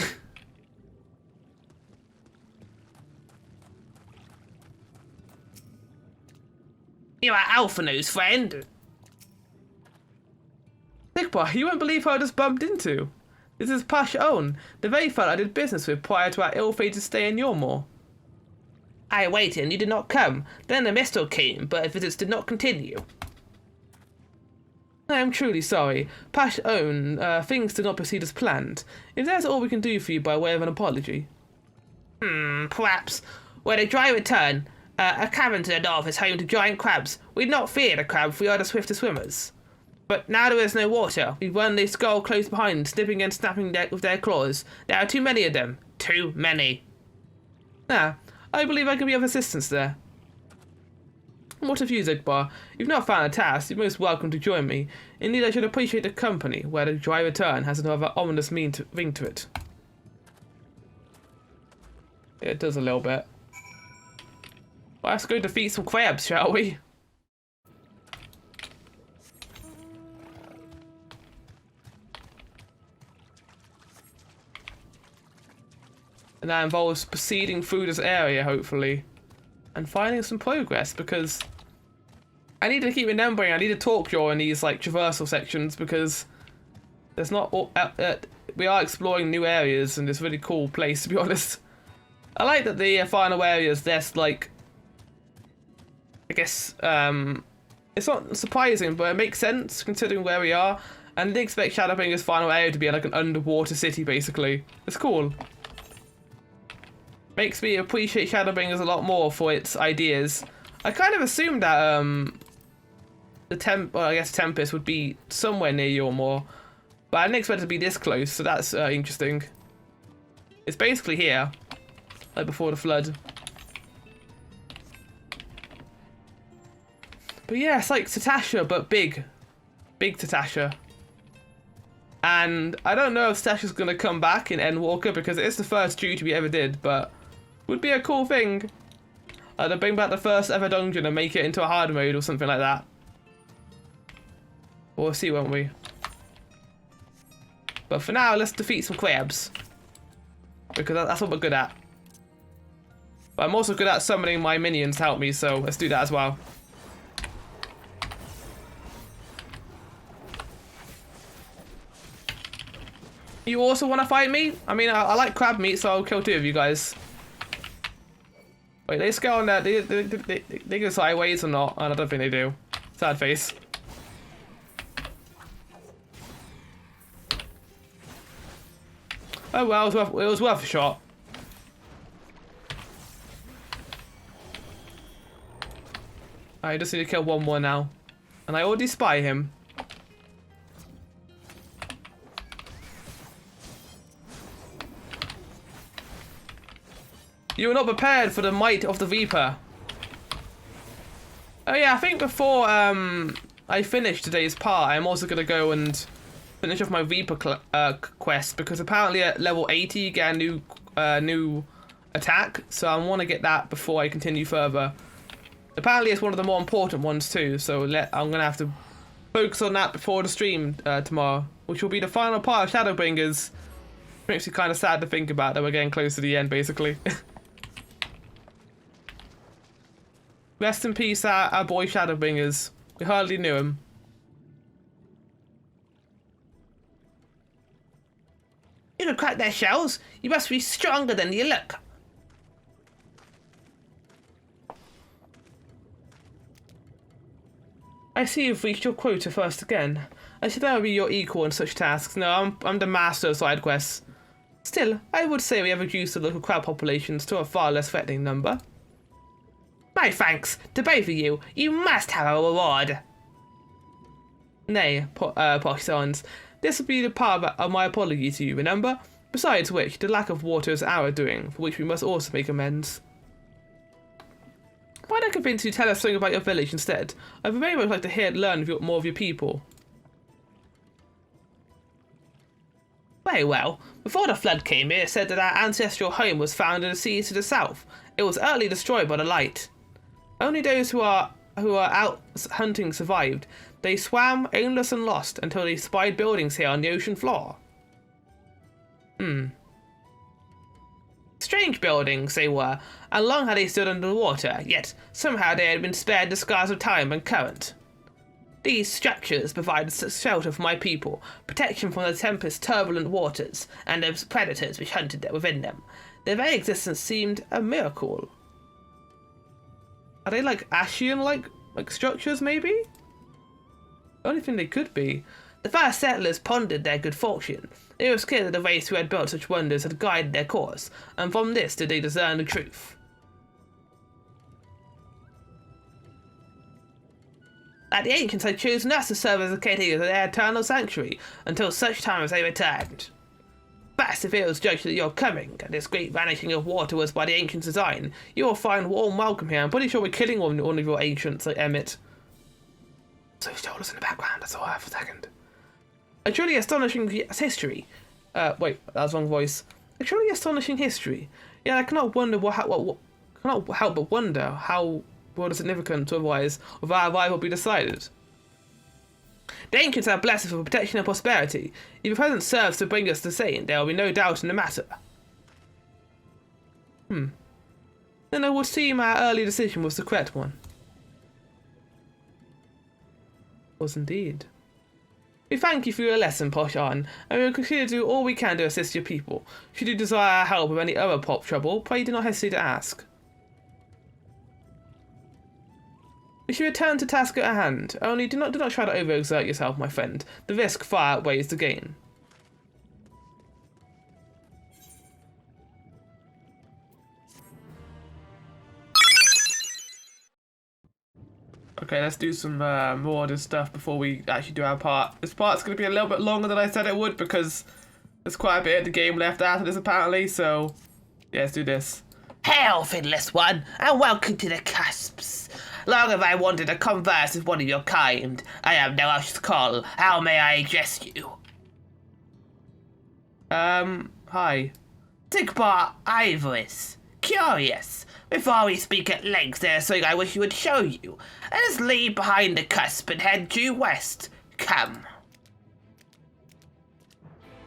You are Alphano's friend. Sigbar, you won't believe who I just bumped into. This is Pash Own, the very fellow I did business with prior to our ill-fated stay in Yormore. I waited and you did not come. Then the Mistle came, but visits did not continue. I am truly sorry. Pash Own, things did not proceed as planned. If that's all we can do for you by way of an apology. Perhaps. When a dry return, a cavern to the north is home to giant crabs. We'd not fear the crab if we are the swifter swimmers. But now there is no water. We run the skull close behind, snipping and snapping with their claws. There are too many of them. Too many. Ah, I believe I can be of assistance there. What of you, Zigbar? You've not found a task. You're most welcome to join me. Indeed, I should appreciate the company, where the dry return has another ominous ring to it. It does a little bit. Well, let's go defeat some crabs, shall we? And that involves proceeding through this area, hopefully. And finding some progress, because I need to keep remembering I need to talk during these, like, traversal sections, because there's not all, we are exploring new areas in this really cool place, to be honest. I like that the final areas, there's, like, I guess, it's not surprising, but it makes sense considering where we are. And I didn't expect Shadowbringers' final area to be like an underwater city, basically. It's cool. Makes me appreciate Shadowbringers a lot more for its ideas. I kind of assumed that I guess Tempest would be somewhere near Yormore, but I didn't expect it to be this close, so that's interesting. It's basically here, like before the flood. But yeah, it's like Satasha, but big. Big Satasha. And I don't know if Satasha's going to come back in Endwalker, because it's the first duty we ever did, but would be a cool thing. To bring back the first ever dungeon and make it into a hard mode or something like that. We'll see, won't we? But for now, let's defeat some crabs. Because that's what we're good at. But I'm also good at summoning my minions to help me, so let's do that as well. You also want to fight me? I mean, I like crab meat, so I'll kill two of you guys. Wait, they scale on that. They go sideways or not? I don't think they do. Sad face. Oh well, it was worth a shot. I just need to kill one more now. And I already spy him. You were not prepared for the might of the Reaper. Oh yeah, I think before I finish today's part, I'm also going to go and finish off my Reaper quest, because apparently at level 80 you get a new attack, so I want to get that before I continue further. Apparently it's one of the more important ones too, so I'm going to have to focus on that before the stream tomorrow, which will be the final part of Shadowbringers. Makes me kind of sad to think about that we're getting close to the end, basically. Rest in peace, our boy Shadowbringers. We hardly knew him. You can crack their shells. You must be stronger than you look. I see you've reached your quota first again. I should never be your equal in such tasks. No, I'm the master of side quests. Still, I would say we have reduced the local crab populations to a far less threatening number. My thanks to both of you. You must have a reward. Nay, Posh Sons. This will be the part of my apology to you, remember? Besides which, the lack of water is our doing, for which we must also make amends. Why don't I convince you to tell us something about your village instead? I'd very much like to hear and learn more of your people. Very well. Before the flood came, it said that our ancestral home was found in the seas to the south. It was early destroyed by the light. Only those who are out hunting survived. They swam, aimless and lost, until they spied buildings here on the ocean floor. Strange buildings they were, and long had they stood under the water, yet somehow they had been spared the scars of time and current. These structures provided shelter for my people, protection from the Tempest's turbulent waters, and the predators which hunted within them. Their very existence seemed a miracle. Are they like Ashian-like structures, maybe? The only thing they could be. The first settlers pondered their good fortune. It was clear that the race who had built such wonders had guided their course, and from this did they discern the truth. That the ancients had chosen us to serve as the caretakers of their eternal sanctuary, until such time as they returned. But if it was judged that your coming, and this great vanishing of water was by the ancients' design, you will find warm welcome here. I'm pretty sure we're killing one of your ancients, like Emmett. So he told us in the background, I saw her for a second. A truly astonishing history. Wait, that was wrong voice. A truly astonishing history. Yeah, I cannot cannot help but wonder how will the significance otherwise of our arrival be decided. The ancients have blessed us for protection and prosperity. If your presence serves to bring us the same, there will be no doubt in the matter. Then it would seem our early decision was the correct one. Was indeed. We thank you for your lesson, Posh Arn, and we will continue to do all we can to assist your people. Should you desire our help with any other pop trouble, pray do not hesitate to ask. We should return to task at hand. Only do not try to overexert yourself, my friend. The risk far outweighs the gain. Okay, let's do some more of this stuff before we actually do our part. This part's going to be a little bit longer than I said it would because there's quite a bit of the game left after this apparently, so yeah, let's do this. Hail, Fiddless One, and welcome to the Cusps. Long have I wanted to converse with one of your kind. I have no else to call. How may I address you? Hi. Digbar Ivoris. Curious. Before we speak at length, there's something I wish you would show you. Let us leave behind the cusp and head due west. Come.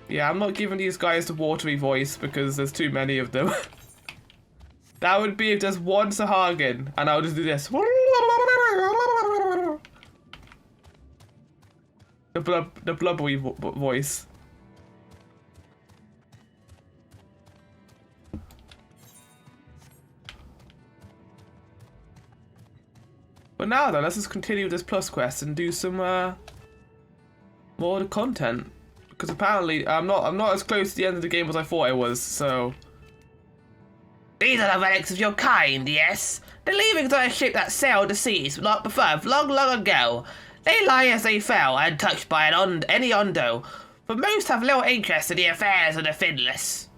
Yeah, I'm not giving these guys the watery voice because there's too many of them. That would be if there's one Sahagin, and I'll just do this. The blubbery voice. But now then, let's just continue with this plus quest and do some more content. Because apparently I'm not as close to the end of the game as I thought I was, so. These are the relics of your kind, yes? The leavings of a ship that sailed the seas not before long, long ago. They lie as they fell, untouched by any Ondo, for most have little interest in the affairs of the Fiddless.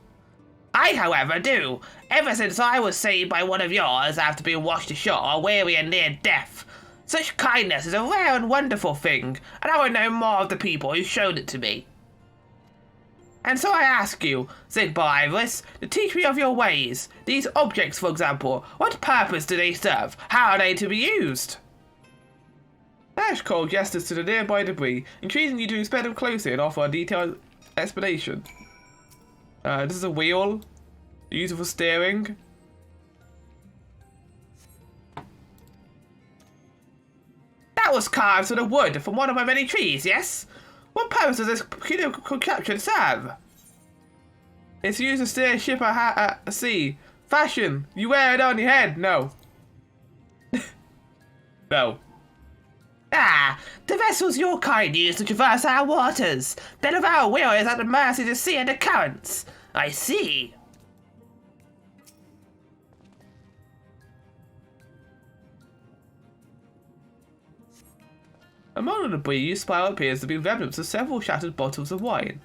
I, however, do, ever since I was saved by one of yours after being washed ashore, weary and near death. Such kindness is a rare and wonderful thing, and I would know more of the people who showed it to me. And so I ask you, Zigbar Ivoris, to teach me of your ways. These objects, for example, what purpose do they serve? How are they to be used? Ashcole gestures to the nearby debris, entreating you to inspect them closely and offer a detailed explanation. This is a wheel, used for steering. That was carved from the wood from one of my many trees, yes? What purpose does this peculiar contraption serve? It's used to steer a ship at sea. Fashion. You wear it on your head. No. No. Ah, the vessels your kind use to traverse our waters. Then of our will is at the mercy of the sea and the currents. I see. Among the debris you spy appears to be remnants of several shattered bottles of wine.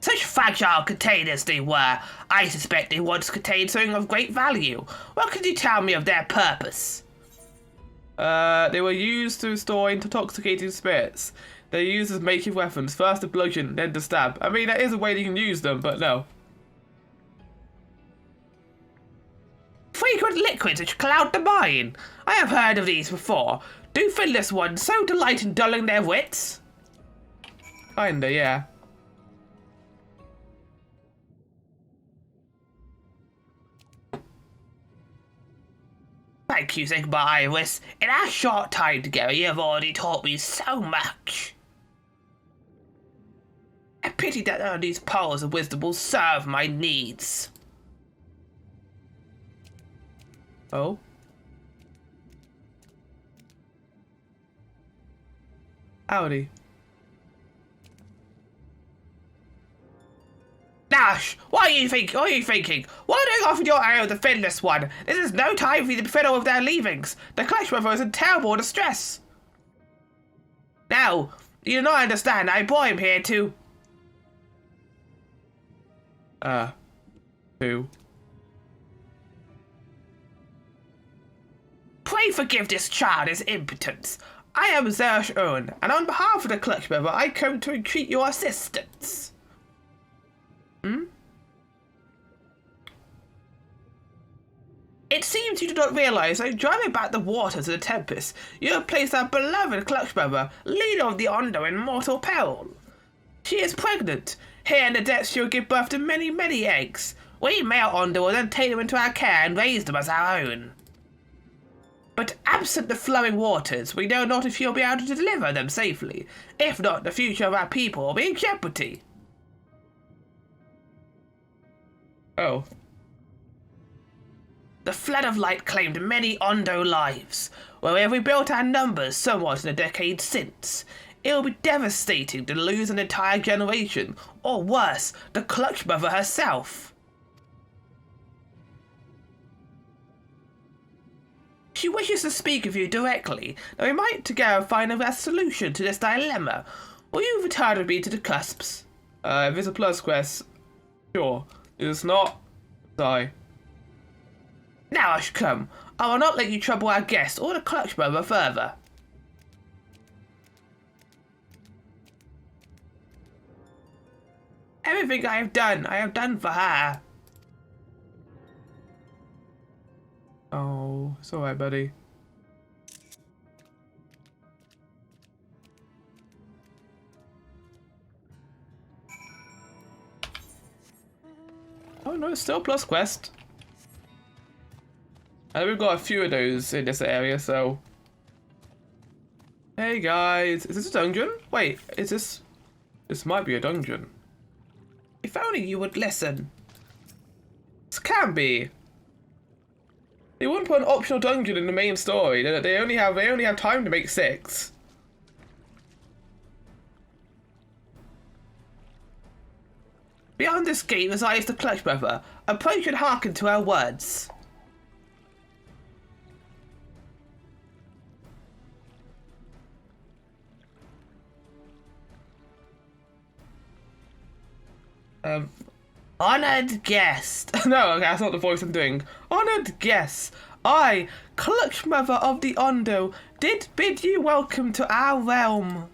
Such fragile containers they were. I suspect they once contained something of great value. What could you tell me of their purpose? They were used to store intoxicating spirits. They're used as makeshift weapons, first to bludgeon, then to stab. I mean, that is a way you can use them, but no. Frequent liquids which cloud the mind. I have heard of these before. Do finless ones so delight in dulling their wits? Kinda, yeah. Thank you, Sigma Iris. In our short time together, you have already taught me so much. A pity that none of these pearls of wisdom will serve my needs. Oh? Howdy. Nash, what are you thinking? Wandering off in your eye of the finless one. This is no time for you to fiddle with their leavings. The Clutch Brother is in terrible distress. Now, you do not understand. I brought him here to... Who? Pray forgive this child his impotence. I am Zersh Owen, and on behalf of the Clutch Brother, I come to entreat your assistance. It seems you do not realize that driving back the waters of the Tempest, you have placed our beloved Clutch Brother, leader of the Ondo, in mortal peril. She is pregnant. Here in the depths she will give birth to many, many eggs. We male Ondo will then take them into our care and raise them as our own. But absent the flowing waters, we know not if you'll be able to deliver them safely. If not, the future of our people will be in jeopardy. Oh. The flood of light claimed many Ondo lives. Where we have rebuilt our numbers somewhat in the decades since. It will be devastating to lose an entire generation, or worse, the Clutch Mother herself. She wishes to speak with you directly, that we might together find a best solution to this dilemma. Will you return with me to the cusps? If it's a plus quest, sure. If it's not, die. Now I should come. I will not let you trouble our guest or the Clutch Brother further. Everything I have done for her. Oh, it's alright, buddy. Oh no, it's still plus quest. And we've got a few of those in this area, so... Hey guys, is this a dungeon? Wait, is this... This might be a dungeon. If only you would listen. This can be. They wouldn't put an optional dungeon in the main story. They only have time to make 6. Beyond this gate resides the Clutch Brother. Approach and hearken to our words. Honored guest. No, okay, that's not the voice I'm doing. Honored guest, I, Clutch Mother of the Ondo, did bid you welcome to our realm.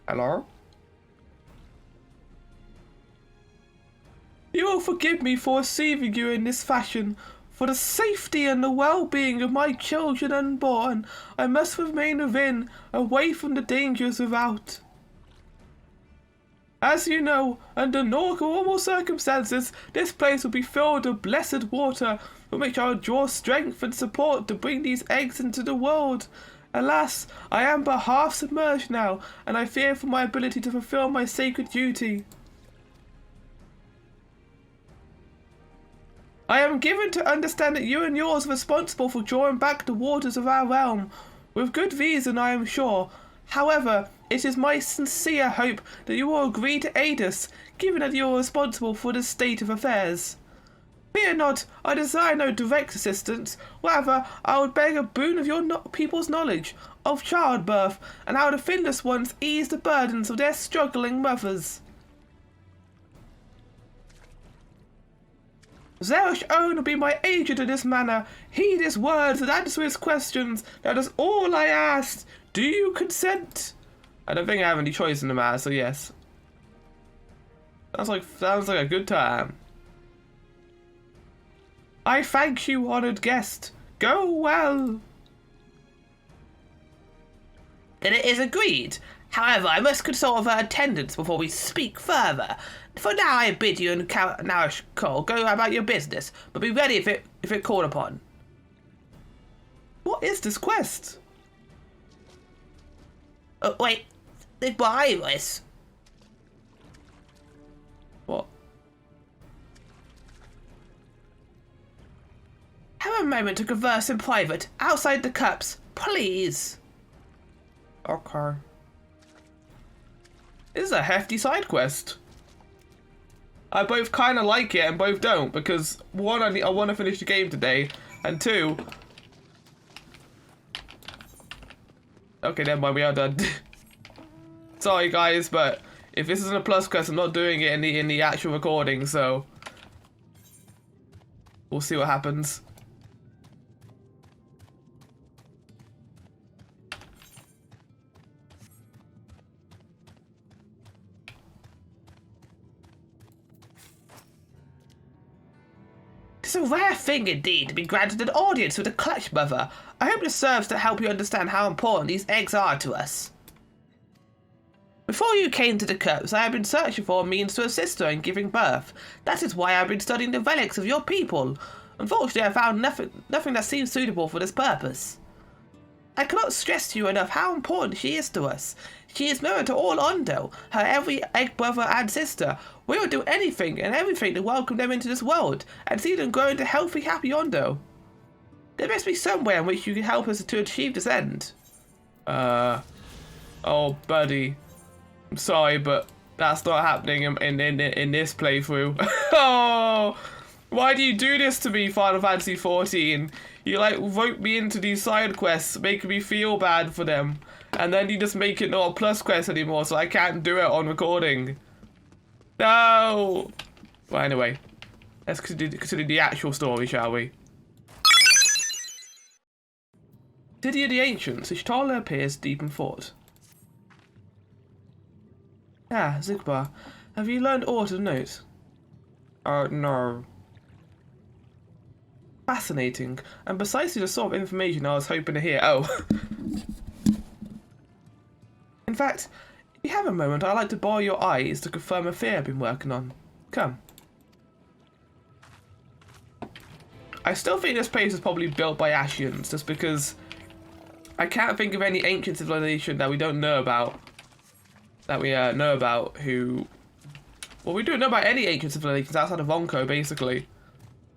Hello? You will forgive me for receiving you in this fashion. For the safety and the well-being of my children unborn, I must remain within, away from the dangers without. As you know, under no normal circumstances, this place will be filled with blessed water, from which I will draw strength and support to bring these eggs into the world. Alas, I am but half submerged now, and I fear for my ability to fulfill my sacred duty. I am given to understand that you and yours are responsible for drawing back the waters of our realm. With good reason, I am sure. However, it is my sincere hope that you will agree to aid us, given that you are responsible for this state of affairs. Fear not, I desire no direct assistance. Rather, I would beg a boon of your people's knowledge of childbirth, and how the finless ones ease the burdens of their struggling mothers. Zeresh Owen will be my agent in this manner. Heed his words and answer his questions. That is all I asked. Do you consent? I don't think I have any choice in the matter, so yes. Sounds like a good time. I thank you, honoured guest. Go well. Then it is agreed. However, I must consult with her attendants before we speak further. For now, I bid you and Narish Cole go about your business, but be ready if it called upon. What is this quest? Oh, wait, the virus. What? Have a moment to converse in private, outside the cups, please. Okay. This is a hefty side quest. I both kind of like it and both don't, because one, I want to finish the game today, and two... Okay, never mind, we are done. Sorry guys, but if this isn't a plus quest, I'm not doing it in the actual recording, so... We'll see what happens. It's a rare thing indeed to be granted an audience with a clutch mother. I hope this serves to help you understand how important these eggs are to us. Before you came to the cups, I have been searching for a means to assist her in giving birth. That is why I've been studying the relics of your people. Unfortunately, I found nothing that seems suitable for this purpose. I cannot stress to you enough how important she is to us. She is mirror to all Ondo, her every egg brother and sister. We will do anything and everything to welcome them into this world and see them grow into healthy, happy Ondo. There must be some way in which you can help us to achieve this end. Oh, buddy. I'm sorry, but that's not happening in this playthrough. Oh, why do you do this to me, Final Fantasy XIV? You rope me into these side quests, making me feel bad for them, and then you just make it not a plus quest anymore, so I can't do it on recording. No. Well, anyway, let's consider the actual story, shall we? City of the Ancients. Ishtala appears deep in thought. Ah, Zigbar, have you learned aught of note? No. Fascinating, and precisely the sort of information I was hoping to hear. Oh. In fact, if you have a moment, I'd like to borrow your eyes to confirm a theory I've been working on. Come. I still think this place was probably built by Ashians, just because I can't think of any ancient civilization that we don't know about. That we know about who... Well, we don't know about any ancient civilizations outside of Ronco, basically.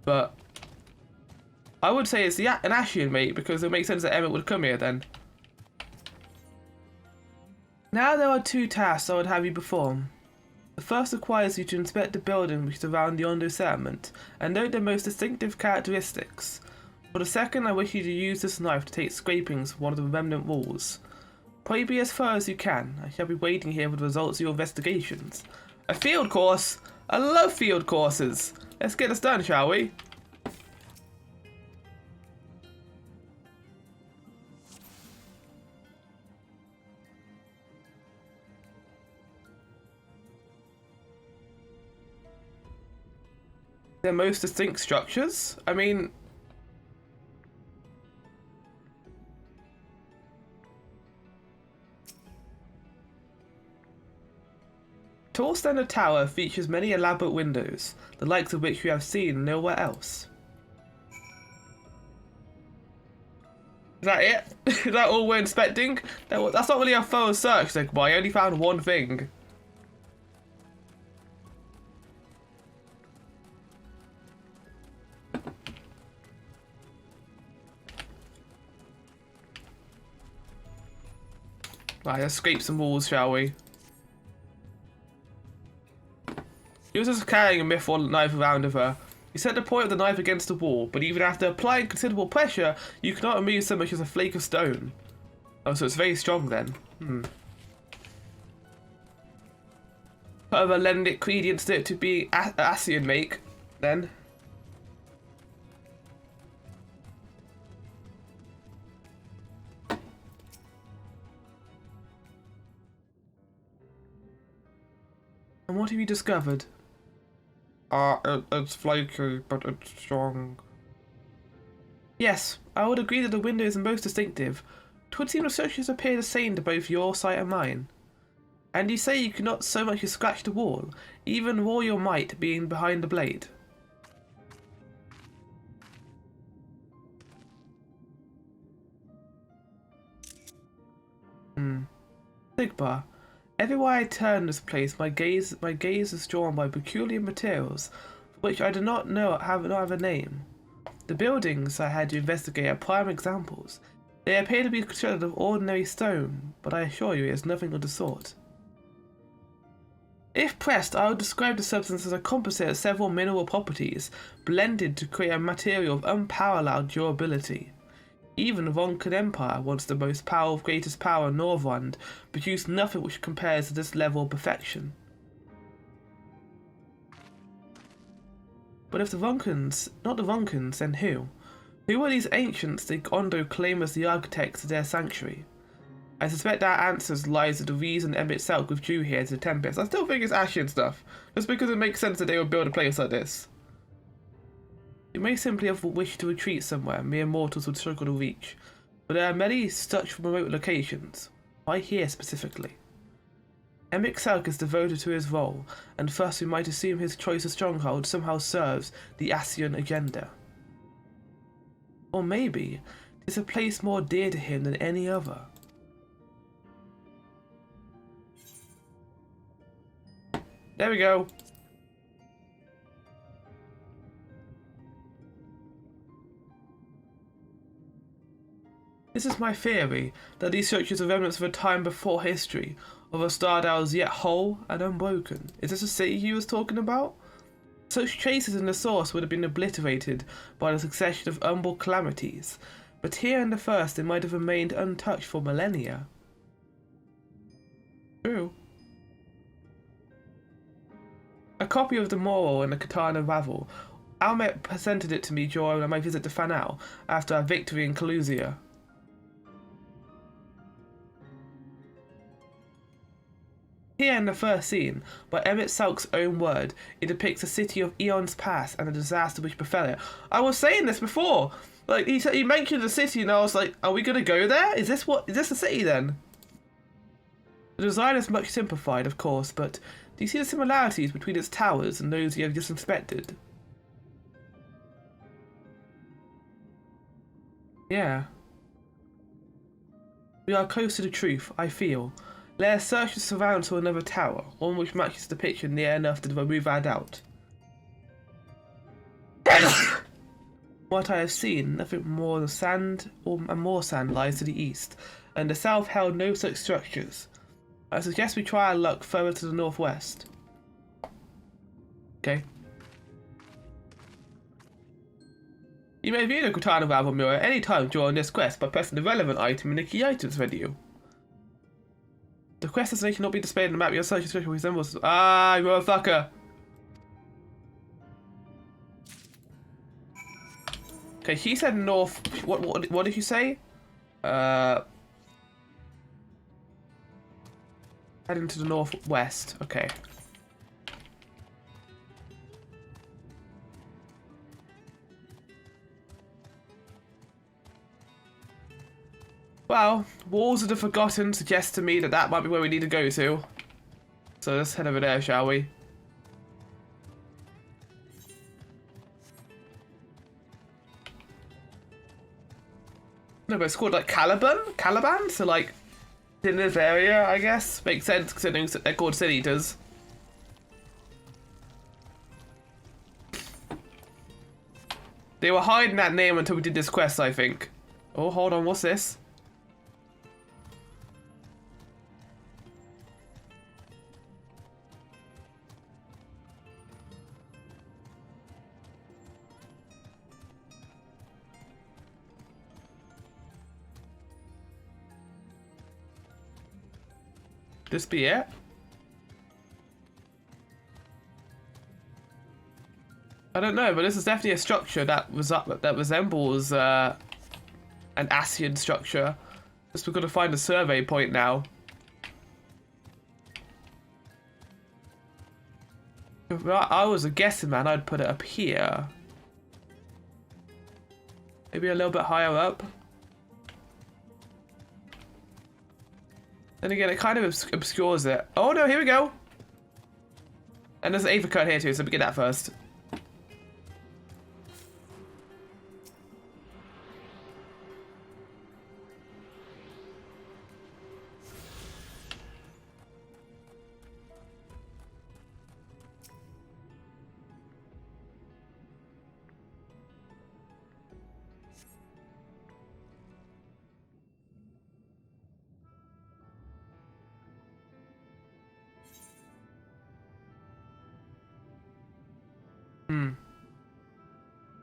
But I would say it's an Ashian, mate, because it makes sense that Emmett would come here then. Now there are two tasks I would have you perform. The first requires you to inspect the building which surround the Ondo settlement and note their most distinctive characteristics. For the second, I wish you to use this knife to take scrapings from one of the remnant walls. Pray be as far as you can. I shall be waiting here for the results of your investigations. A field course? I love field courses. Let's get this done, shall we? Their most distinct structures? I mean... Tall Standard Tower features many elaborate windows, the likes of which we have seen nowhere else. Is that it? Is that all we're inspecting? That's not really a thorough search, Zigbar. I only found one thing. Right, let's scrape some walls, shall we? He was just carrying a mithril knife around with her. He set the point of the knife against the wall, but even after applying considerable pressure, you cannot remove so much as a flake of stone. Oh, so it's very strong then. Other lend ingredients to it to be Asian make, then. And what have you discovered? It's flaky, but it's strong. Yes, I would agree that the window is most distinctive. 'Twould seem the structures appear the same to both your sight and mine. And you say you cannot so much as scratch the wall, even with all your might being behind the blade. Sigbar, everywhere I turn in this place, my gaze is drawn by peculiar materials, for which I do not have a name. The buildings I had to investigate are prime examples. They appear to be constructed of ordinary stone, but I assure you it is nothing of the sort. If pressed, I would describe the substance as a composite of several mineral properties, blended to create a material of unparalleled durability. Even the Vonkan Empire, once the greatest power in Northrend, produced nothing which compares to this level of perfection. But if the Vonkans, not the Vonkans, then who? Who are these ancients the Ondo claim as the architects of their sanctuary? I suspect that answers lies with the reason Emmett Selk withdrew here to the Tempest. I still think it's Ashen stuff, just because it makes sense that they would build a place like this. You may simply have wished to retreat somewhere mere mortals would struggle to reach, but there are many such remote locations. Why here specifically? Emmett Selk is devoted to his role, and thus we might assume his choice of stronghold somehow serves the Ascian agenda. Or maybe it is a place more dear to him than any other. There we go. This is my theory, that these structures are remnants of a time before history, of a star that was yet whole and unbroken. Is this a city he was talking about? Such traces in the source would have been obliterated by the succession of humble calamities, but here in the first it might have remained untouched for millennia. True. A copy of the Moral and the Katana Ravel. Almet presented it to me during my visit to Fanal after our victory in Calusia. Here in the first scene, by Emmett Selk's own word, it depicts a city of eons past and the disaster which befell it. I was saying this before! Like, he mentioned the city and I was like, are we gonna go there? Is this the city then? The design is much simplified, of course, but do you see the similarities between its towers and those you have just inspected? Yeah. We are close to the truth, I feel. Let us search the surround to another tower, one which matches the picture near enough to remove our doubt. What I have seen, nothing more than sand and more sand lies to the east, and the south held no such structures. I suggest we try our luck further to the northwest. Okay. You may view the Katana Ravel mirror any time during this quest by pressing the relevant item in the key items menu. The quest destination cannot be displayed on the map. Your search description resembles. Ah, you motherfucker! Okay, he said north. What did you say? Heading to the northwest. Okay. Well, Walls of the Forgotten suggests to me that that might be where we need to go to. So let's head over there, shall we? No, but it's called like Caliban? So like, in this area, I guess. Makes sense considering they're called Sin Eaters. They were hiding that name until we did this quest, I think. Oh, hold on, what's this? this be it? I don't know, but this is definitely a structure that resembles an Ascian structure. Just we're gonna find a survey point now. If I was a guessing man, I'd put it up here. Maybe a little bit higher up. Then again, it kind of obscures it. Oh no, here we go. And there's an Aether cut here too, so we get that first.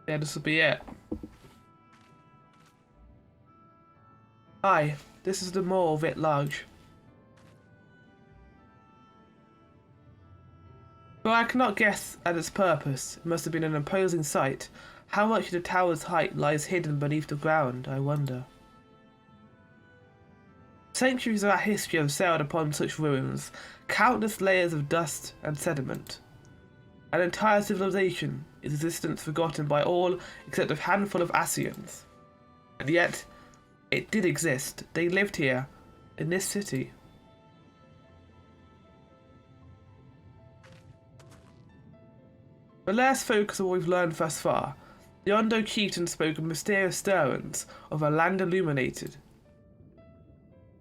Yeah, this will be it. Hi, this is the mall writ large. Though I cannot guess at its purpose, it must have been an imposing sight. How much of the tower's height lies hidden beneath the ground, I wonder. Centuries of our history have sailed upon such ruins, countless layers of dust and sediment. An entire civilization, its existence forgotten by all except a handful of Ascians. And yet, it did exist. They lived here, in this city. But let's focus on what we've learned thus far. The Ondo chieftain spoke of mysterious stirrings of a land illuminated.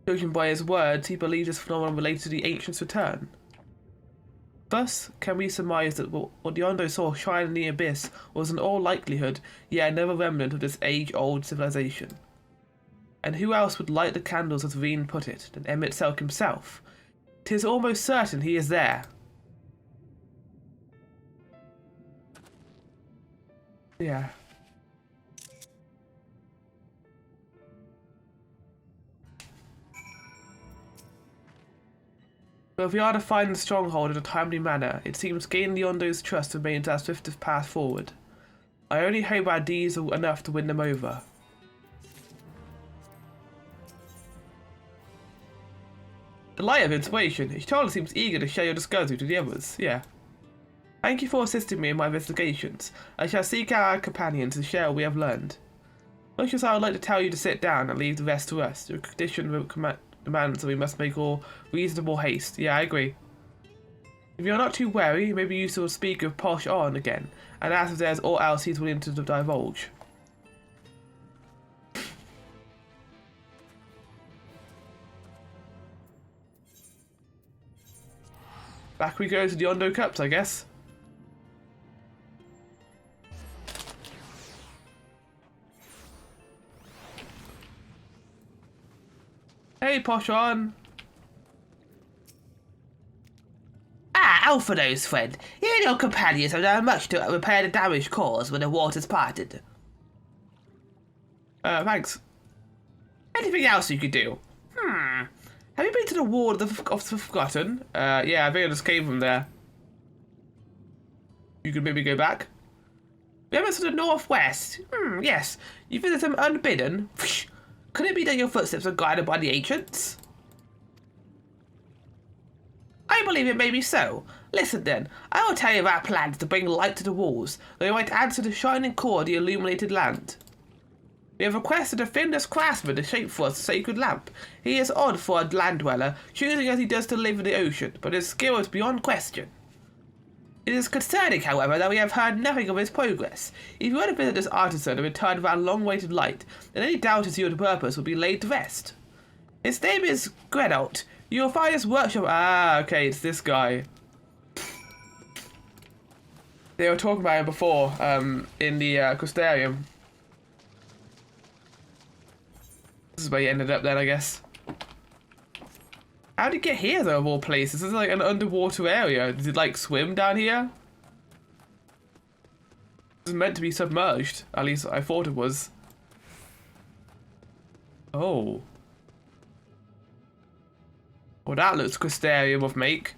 Judging by his words, he believed this phenomenon related to the ancients' return. Thus, can we surmise that what the Ondo saw shine in the abyss was in all likelihood yet another remnant of this age-old civilization? And who else would light the candles, as Veen put it, than Emet-Selch himself? 'Tis almost certain he is there. Yeah. But if we are to find the stronghold in a timely manner, it seems gaining the Ondo's trust remains our swiftest path forward. I only hope our deeds are enough to win them over. The light of inspiration. Each child seems eager to share your discovery to the others. Yeah. Thank you for assisting me in my investigations. I shall seek out our companions and share what we have learned. Much as I would like to tell you to sit down and leave the rest to us, your condition demands that we must make all reasonable haste. Yeah, I agree. If you're not too wary, maybe you will speak of Posh on again, and ask if there's aught else he's willing to divulge. Back we go to the Ondo Cups, I guess. Hey, Poshon! Ah, Alphado's friend. You and your companions have done much to repair the damage caused when the waters parted. Thanks. Anything else you could do? Have you been to the Ward of the Forgotten? Yeah, I think I just came from there. You could maybe go back? We went to the northwest. Yes. You visit them unbidden? Could it be that your footsteps are guided by the ancients? I believe it may be so. Listen then, I will tell you of our plans to bring light to the walls, that we might add to the shining core of the illuminated land. We have requested a finless craftsman to shape for us a sacred lamp. He is odd for a land dweller, choosing as he does to live in the ocean, but his skill is beyond question. It is concerning, however, that we have heard nothing of his progress. If you were to visit this artisan and return with our long-awaited light, then any doubt as to your purpose will be laid to rest. His name is Grenault. You will find his workshop. Ah, okay, it's this guy. They were talking about him before, in the Crystarium. This is where he ended up then, I guess. How did he get here, though, of all places? This is like an underwater area. Did he, like, swim down here? This is meant to be submerged. At least I thought it was. Oh. Well, that looks Crystarium of make.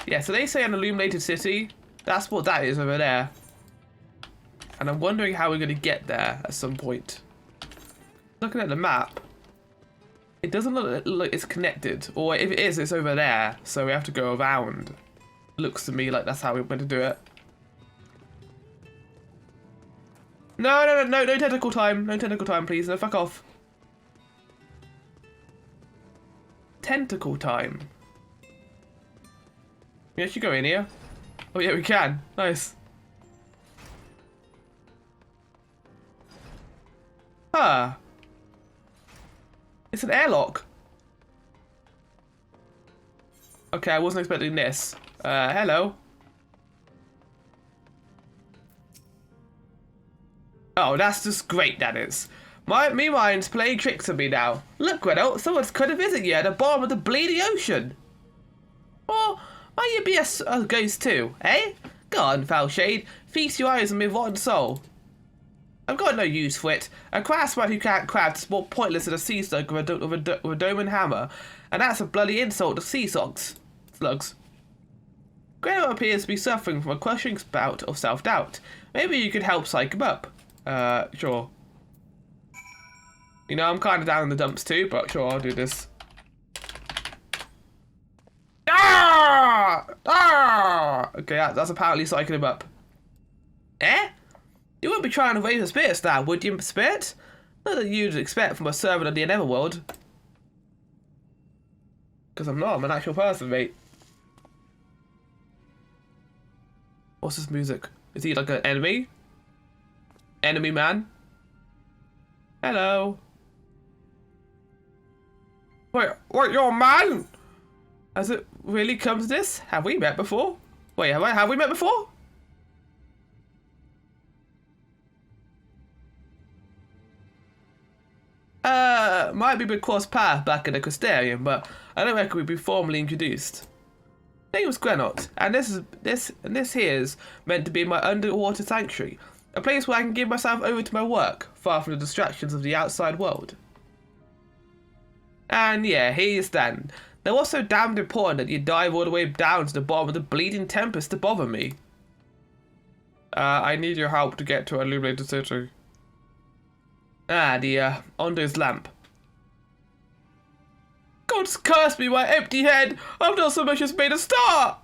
Yeah, so they say an illuminated city. That's what that is over there. And I'm wondering how we're going to get there at some point. Looking at the map, it doesn't look like it's connected. Or if it is, it's over there. So we have to go around. Looks to me like that's how we're going to do it. No tentacle time. No tentacle time, please. No, fuck off. Tentacle time. We actually go in here? Oh yeah, we can. Nice. Huh. It's an airlock. Okay, I wasn't expecting this. Hello. Oh, that's just great, that is. Me mind's playing tricks on me now. Look, Gretel, someone's come to visit you at the bottom of the bleeding ocean. Or might you be a ghost too, eh? Go on, foul shade. Feast your eyes on my rotten soul. I've got no use for it. A craftsman who can't craft is more pointless than a sea slug with a dome and hammer. And that's a bloody insult to sea slugs. Gretel appears to be suffering from a crushing bout of self-doubt. Maybe you could help psych him up. Sure. You know, I'm kind of down in the dumps too, but sure, I'll do this. Ah! Ah! Okay, that's apparently psyching him up. Eh? You wouldn't be trying to raise a spirits now, would you, spirit? Not that you'd expect from a servant of the Netherworld. Because I'm not, I'm an actual person, mate. What's this music? Is he like an enemy? Enemy man? Hello. Wait, you're a man? Has it really come to this? Have we met before? Wait, have we met before? Might be cross path back in the Crystarium, but I don't reckon we'd be formally introduced. Name's Grenot, and this here's meant to be my underwater sanctuary, a place where I can give myself over to my work, far from the distractions of the outside world. And yeah, here you stand. Now what's so damned important that you dive all the way down to the bottom of the bleeding Tempest to bother me? I need your help to get to Illuminated City. Ah, the Ondo's lamp. God's curse me, my empty head! I've not so much as made a start!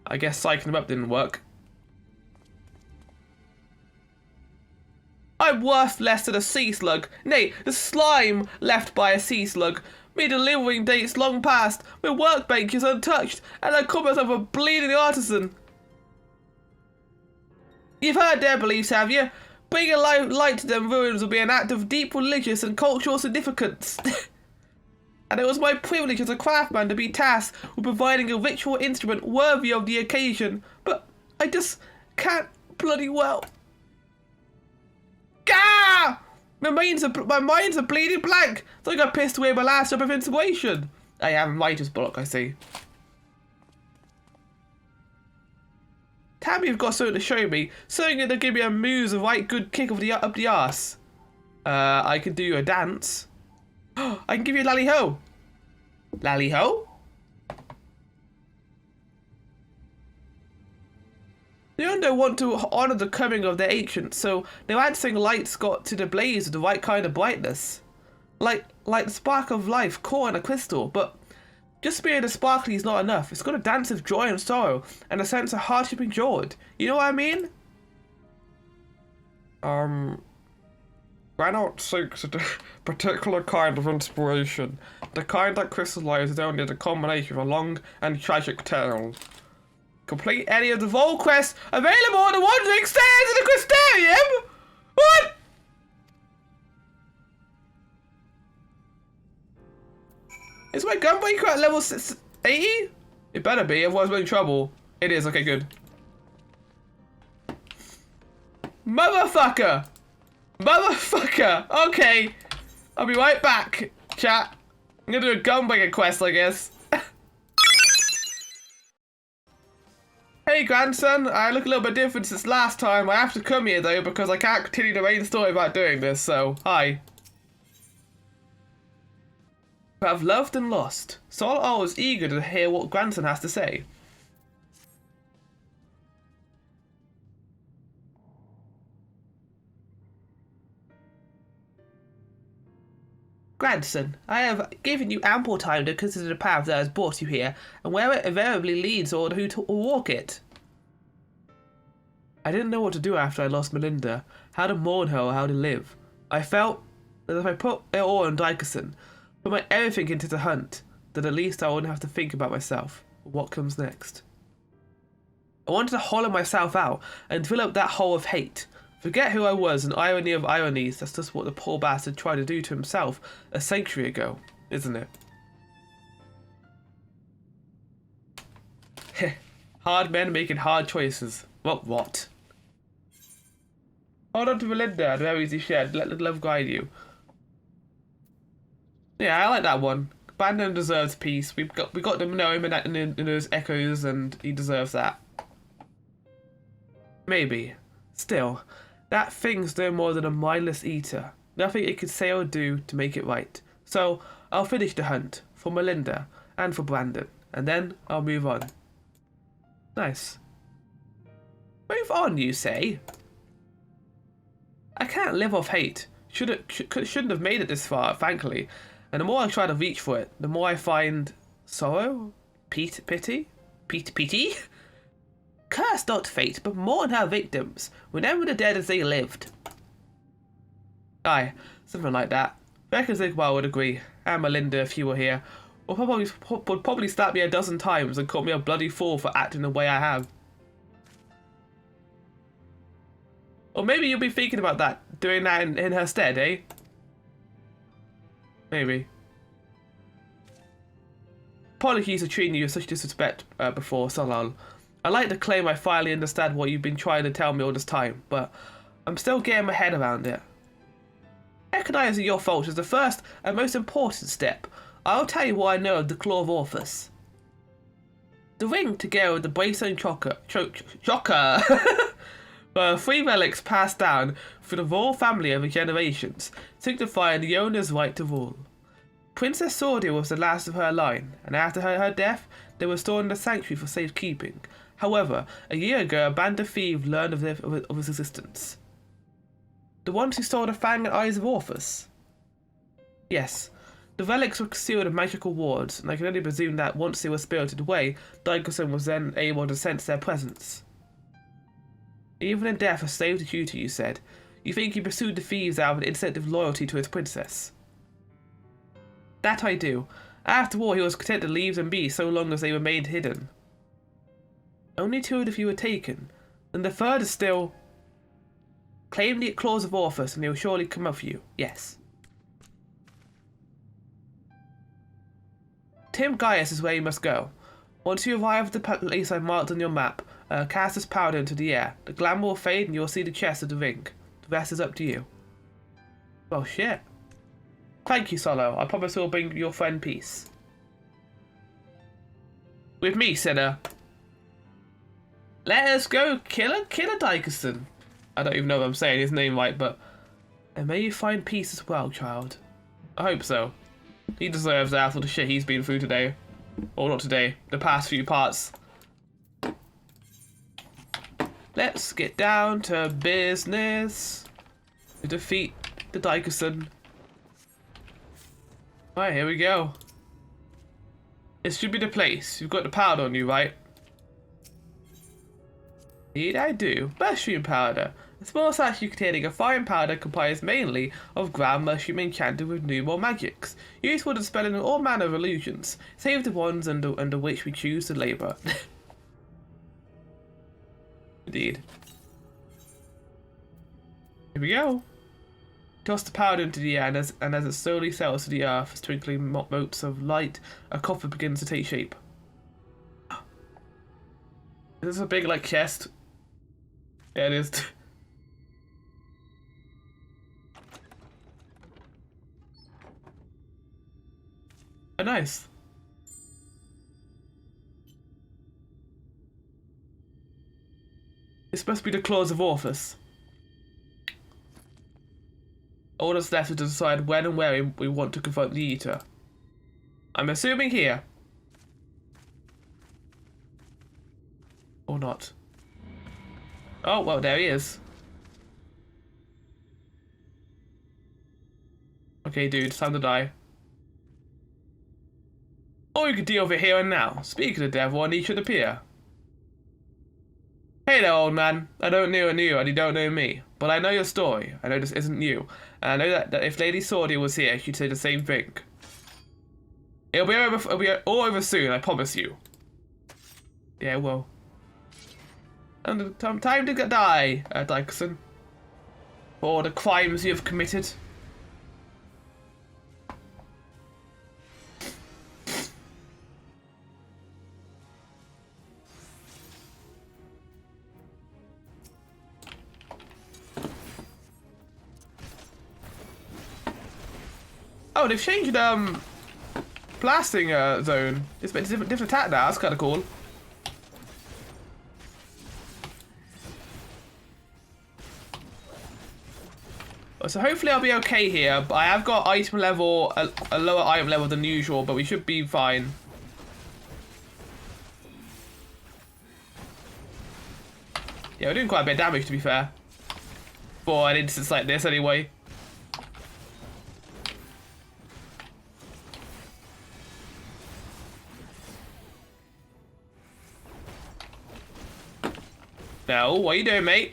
I guess psyching him up didn't work. I'm worth less than a sea slug. Nay, the slime left by a sea slug. Me delivering dates long past, my workbench is untouched, and I call myself a bleeding artisan. You've heard their beliefs, have you? Bringing light to them ruins will be an act of deep religious and cultural significance. And it was my privilege as a craftsman to be tasked with providing a ritual instrument worthy of the occasion, but I just can't bloody well. Gah! My mind's a bleeding blank. It's like I pissed away my last drop of inspiration. I am writer's block, I see. Tell me you've got something to show me. Something that'll give me a moves, a right good kick up the arse. I can do a dance. I can give you a lally-ho. Lally-ho? The Undo want to honour the coming of their ancients, so their answering lights got to the blaze with the right kind of brightness. Like the spark of life caught in a crystal, but just being a sparkly is not enough. It's got a dance of joy and sorrow, and a sense of hardship endured. You know what I mean? Granite seeks a particular kind of inspiration. The kind that crystallizes only the combination of a long and tragic tale. Complete any of the Vol quests available on the Wandering Stairs of the Crystarium? What? Is my gunbreaker at level 80? It better be, otherwise we're in trouble. It is, okay, good. Motherfucker! Motherfucker! Okay. I'll be right back, chat. I'm gonna do a gunbreaker quest, I guess. Hey grandson, I look a little bit different since last time. I have to come here though because I can't continue the main story without doing this, so hi. But I've loved and lost, so I'm always eager to hear what grandson has to say. Grandson, I have given you ample time to consider the path that has brought you here, and where it invariably leads or who to walk it. I didn't know what to do after I lost Melinda, how to mourn her or how to live. I felt that if I put it all on Dickerson, put my everything into the hunt, that at least I wouldn't have to think about myself, or what comes next. I wanted to hollow myself out and fill up that hole of hate. Forget who I was, an irony of ironies. That's just what the poor bastard tried to do to himself a century ago, isn't it? Heh. Hard men making hard choices. What? Hold on to Melinda and memories you shared. Let the love guide you. Yeah, I like that one. Brandon deserves peace. We got to know him in those echoes, and he deserves that. Maybe. Still. That thing's no more than a mindless eater. Nothing it could say or do to make it right. So, I'll finish the hunt. For Melinda. And for Brandon. And then, I'll move on. Nice. Move on, you say? I can't live off hate. Shouldn't have made it this far, thankfully. And the more I try to reach for it, the more I find... sorrow? Pity? Pity? Curse not fate, but mourn her victims. Remember the dead as they lived. Aye, something like that. Reckon Zigbar would agree, and Melinda if you were here. Would probably slap me a dozen times and call me a bloody fool for acting the way I have. Or maybe you'll be thinking about that, doing that in her stead, eh? Maybe. Apologies for treating you with such disrespect before, Salal. I like to claim I finally understand what you've been trying to tell me all this time, but I'm still getting my head around it. Recognizing your fault is the first and most important step. I'll tell you what I know of the Claw of Orphus. The ring, together with the bracelet and choker, were 3 relics passed down through the royal family over generations, signifying the owner's right to rule. Princess Sordia was the last of her line, and after her death, they were stored in the sanctuary for safekeeping. However, a year ago, a band of thieves learned of his existence. The ones who stole the Fang and Eyes of Orphus? Yes. The relics were concealed in magical wards, and I can only presume that once they were spirited away, Dickerson was then able to sense their presence. Even in death, a slave to duty, you said. You think he pursued the thieves out of an incentive loyalty to his princess? That I do. After all, he was content to leave them be so long as they remained hidden. Only 2 of the few were taken, and the 3rd is still... Claim the claws of Orphus and he will surely come up for you. Yes. Tim Gaius is where you must go. Once you arrive at the place I've marked on your map, cast this powder into the air. The glamour will fade and you'll see the chest of the ring. The rest is up to you. Well, shit. Thank you, Solo. I promise we'll bring your friend peace. With me, sinner. Let us go, Killer Dickerson. I don't even know if I'm saying his name right, but... And may you find peace as well, child. I hope so. He deserves that after the shit he's been through today. Or not today, the past few parts. Let's get down to business. To defeat the Dickerson. Right, here we go. This should be the place. You've got the powder on you, right? Indeed I do. Mushroom powder. A small sachet containing a fine powder comprised mainly of ground mushroom enchanted with numeral magics, useful to dispelling all manner of illusions, save the ones under which we choose to labour. Indeed. Here we go. Toss the powder into the air, and as it slowly settles to the earth, twinkling motes of light, a coffer begins to take shape. Is this a big, like, chest? Yeah, it is. Oh, nice. This must be the Claws of Orphus. All that's left is to decide when and where we want to confront the Eater. I'm assuming here. Or not. Oh, well, there he is. Okay, dude, it's time to die. Or you could deal with it here and now. Speak of the devil, and he should appear. Hey there, old man. I don't know you, and you don't know me. But I know your story. I know this isn't you. And I know that if Lady Sordia was here, she'd say the same thing. It'll be all over soon, I promise you. Yeah, well. And time to die, Dykerson. For all the crimes you have committed. Oh, they've changed blasting zone. It's a different attack now. That's kind of cool. So hopefully I'll be okay here. But I have got item level, a lower item level than usual, but we should be fine. Yeah, we're doing quite a bit of damage, to be fair, for an instance like this, anyway. No, what are you doing, mate?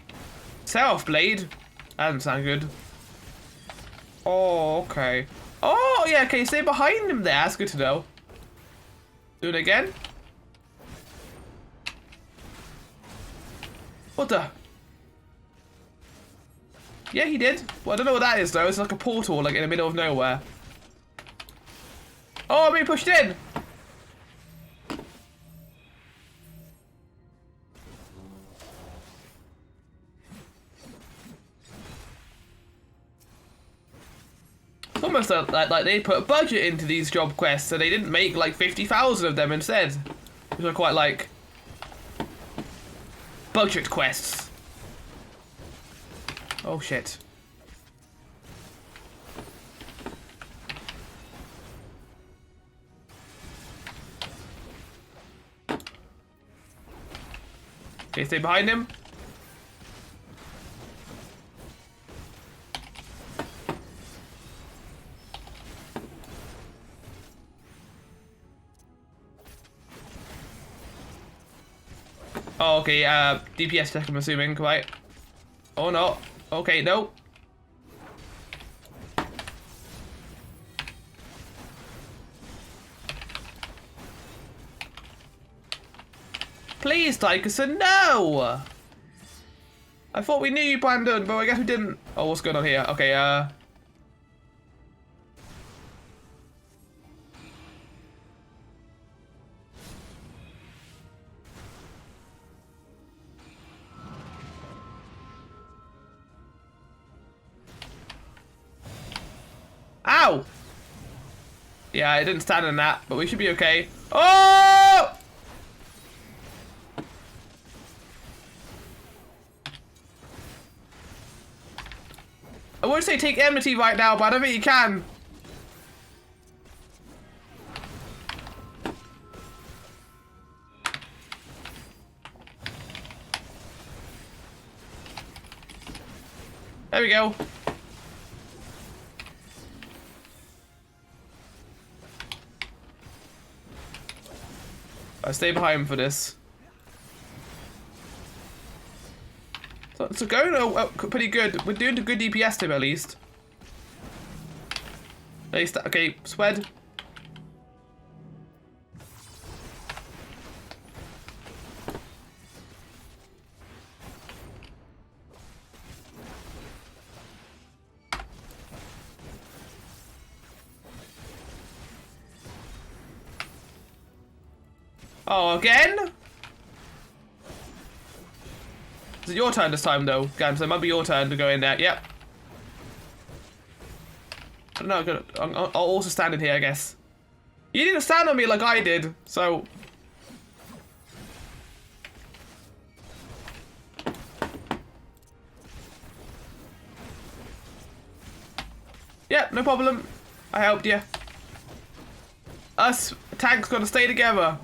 Self blade. That doesn't sound good. Oh, okay. Oh, yeah, okay, stay behind him there. That's good to know. Do it again. What the? Yeah, he did. Well, I don't know what that is, though. It's like a portal, like, in the middle of nowhere. Oh, I'm being pushed in. Almost like they put a budget into these job quests, so they didn't make like 50,000 of them instead, which are quite like budget quests. Oh shit! Okay, stay behind him. Oh, okay, DPS check, I'm assuming, right? Oh, no. Okay, no. Please, Dykerson, no! I thought we knew you, Brandon, but I guess we didn't. Oh, what's going on here? Okay, Ow! Yeah, I didn't stand in that, but we should be okay. Oh! I would say take enmity right now, but I don't think you can. There we go. I stay behind him for this. So going pretty good. We're doing a good DPS to him at least. Okay, Swed. Oh, again? Is it your turn this time, though, Gams? It might be your turn to go in there. Yep. I don't know. I'll also stand in here, I guess. You didn't stand on me like I did, so... Yeah, no problem. I helped you. Us tanks gotta stay together.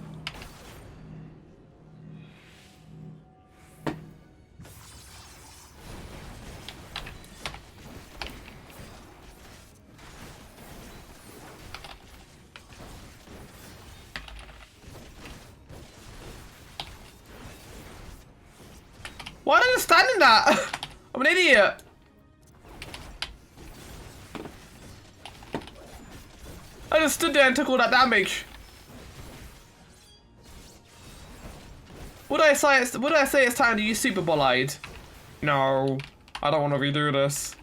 Why did I stand in that? I'm an idiot. I just stood there and took all that damage. Would I say it's time to use Super Bolide? No, I don't want to redo this.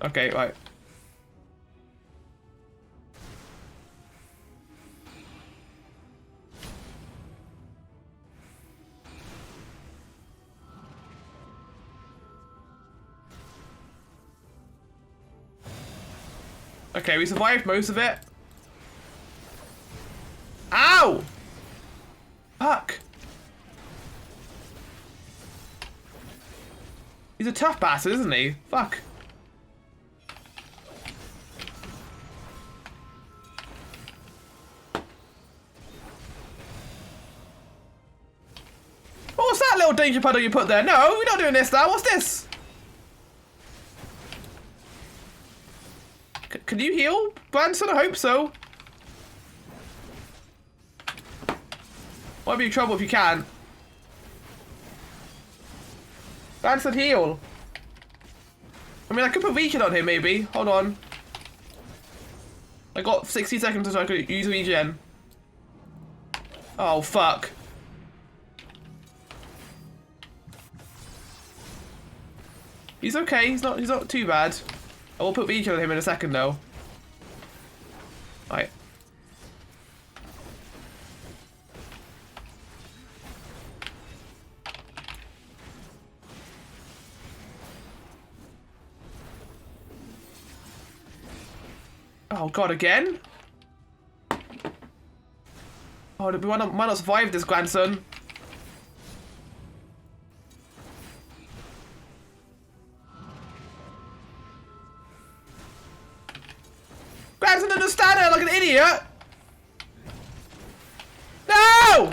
Okay, right. Okay, we survived most of it. Ow! Fuck. He's a tough bastard, isn't he? Fuck. What was that little danger puddle you put there? No, we're not doing this now. What's this? Can you heal, Branson? I hope so. Might be in trouble if you can. Branson, heal. I mean, I could put regen on him, maybe. Hold on. I got 60 seconds so I could use regen. Oh, fuck. He's okay. He's not too bad. I will put regen on him in a second, though. Right. Oh god, again? Oh, we might not survive this, grandson. Grandson didn't stand there like an idiot! No!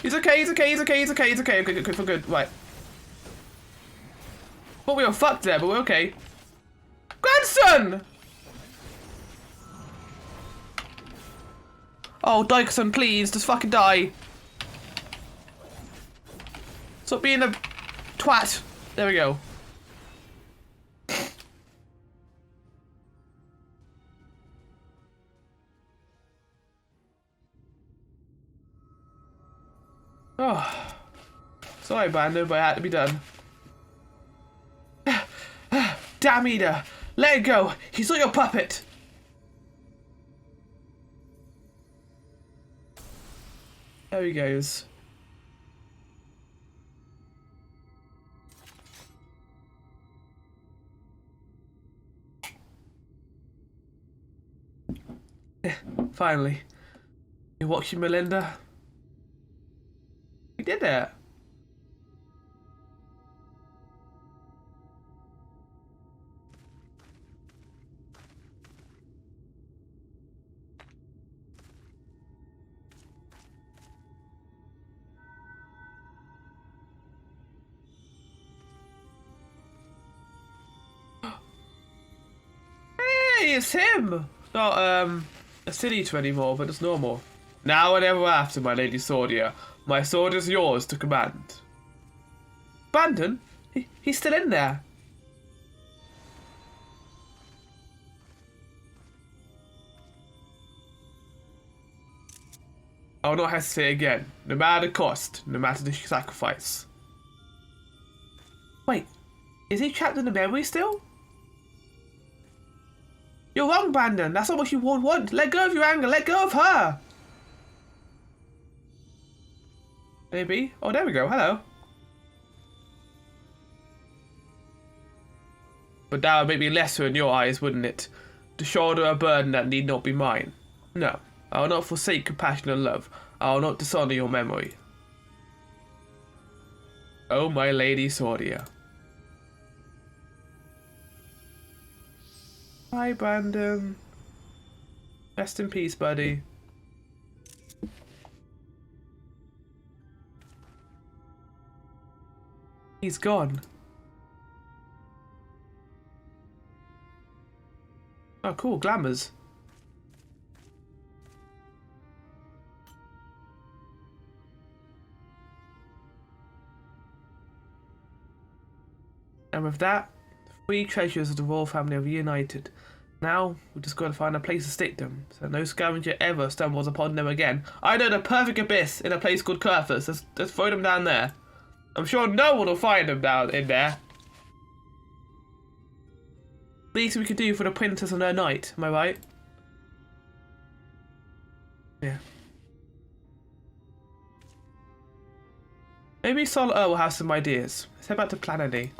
He's okay, he's okay, he's okay, he's okay, he's okay. Okay, good, for good, right. Thought we were fucked there, but we're okay. Grandson! Oh, Dykeson, please, just fucking die. Stop being a twat. There we go. Oh. Sorry, Bando, but it had to be done. Damn Eater! Let it go! He's not your puppet! There he goes. Finally. You watching, Melinda? We did it. Hey, it's him! Not, a city eater anymore, but it's normal. Now and ever after, my lady Sordia. My sword is yours to command. Brandon? He's still in there. I will not hesitate again, no matter the cost, no matter the sacrifice. Wait, is he trapped in the memory still? You're wrong, Brandon. That's not what you would want. Let go of your anger. Let go of her. Maybe. Oh, there we go. Hello. But that would make me lesser in your eyes, wouldn't it? To shoulder a burden that need not be mine. No, I will not forsake compassion and love. I will not dishonor your memory. Oh, my lady Sordia. Bye, Brandon. Rest in peace, buddy. He's gone. Oh, cool. Glamours. And with that, the 3 treasures of the royal family are reunited. Now, we just gotta find a place to stick them, so no scavenger ever stumbles upon them again. I know the perfect abyss in a place called Curthus. Let's throw them down there. I'm sure no one will find them down in there. Least we could do for the princess and her knight, am I right? Yeah. Maybe Sol will have some ideas. Let's head back to Planet D.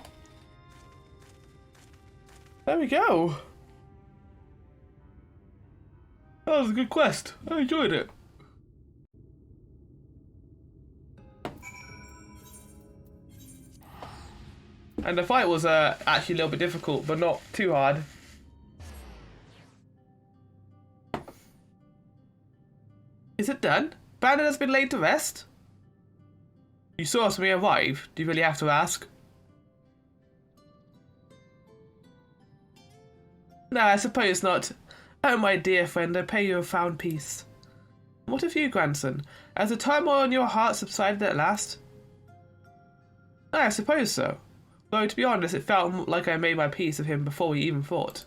There we go. That was a good quest. I enjoyed it. And the fight was actually a little bit difficult, but not too hard. Is it done? Brandon has been laid to rest? You saw us when we arrived. Do you really have to ask? No, I suppose not. Oh, my dear friend, I pray you have found peace. What of you, grandson? Has the turmoil in your heart subsided at last? I suppose so. Though, to be honest, it felt like I made my peace with him before we even fought.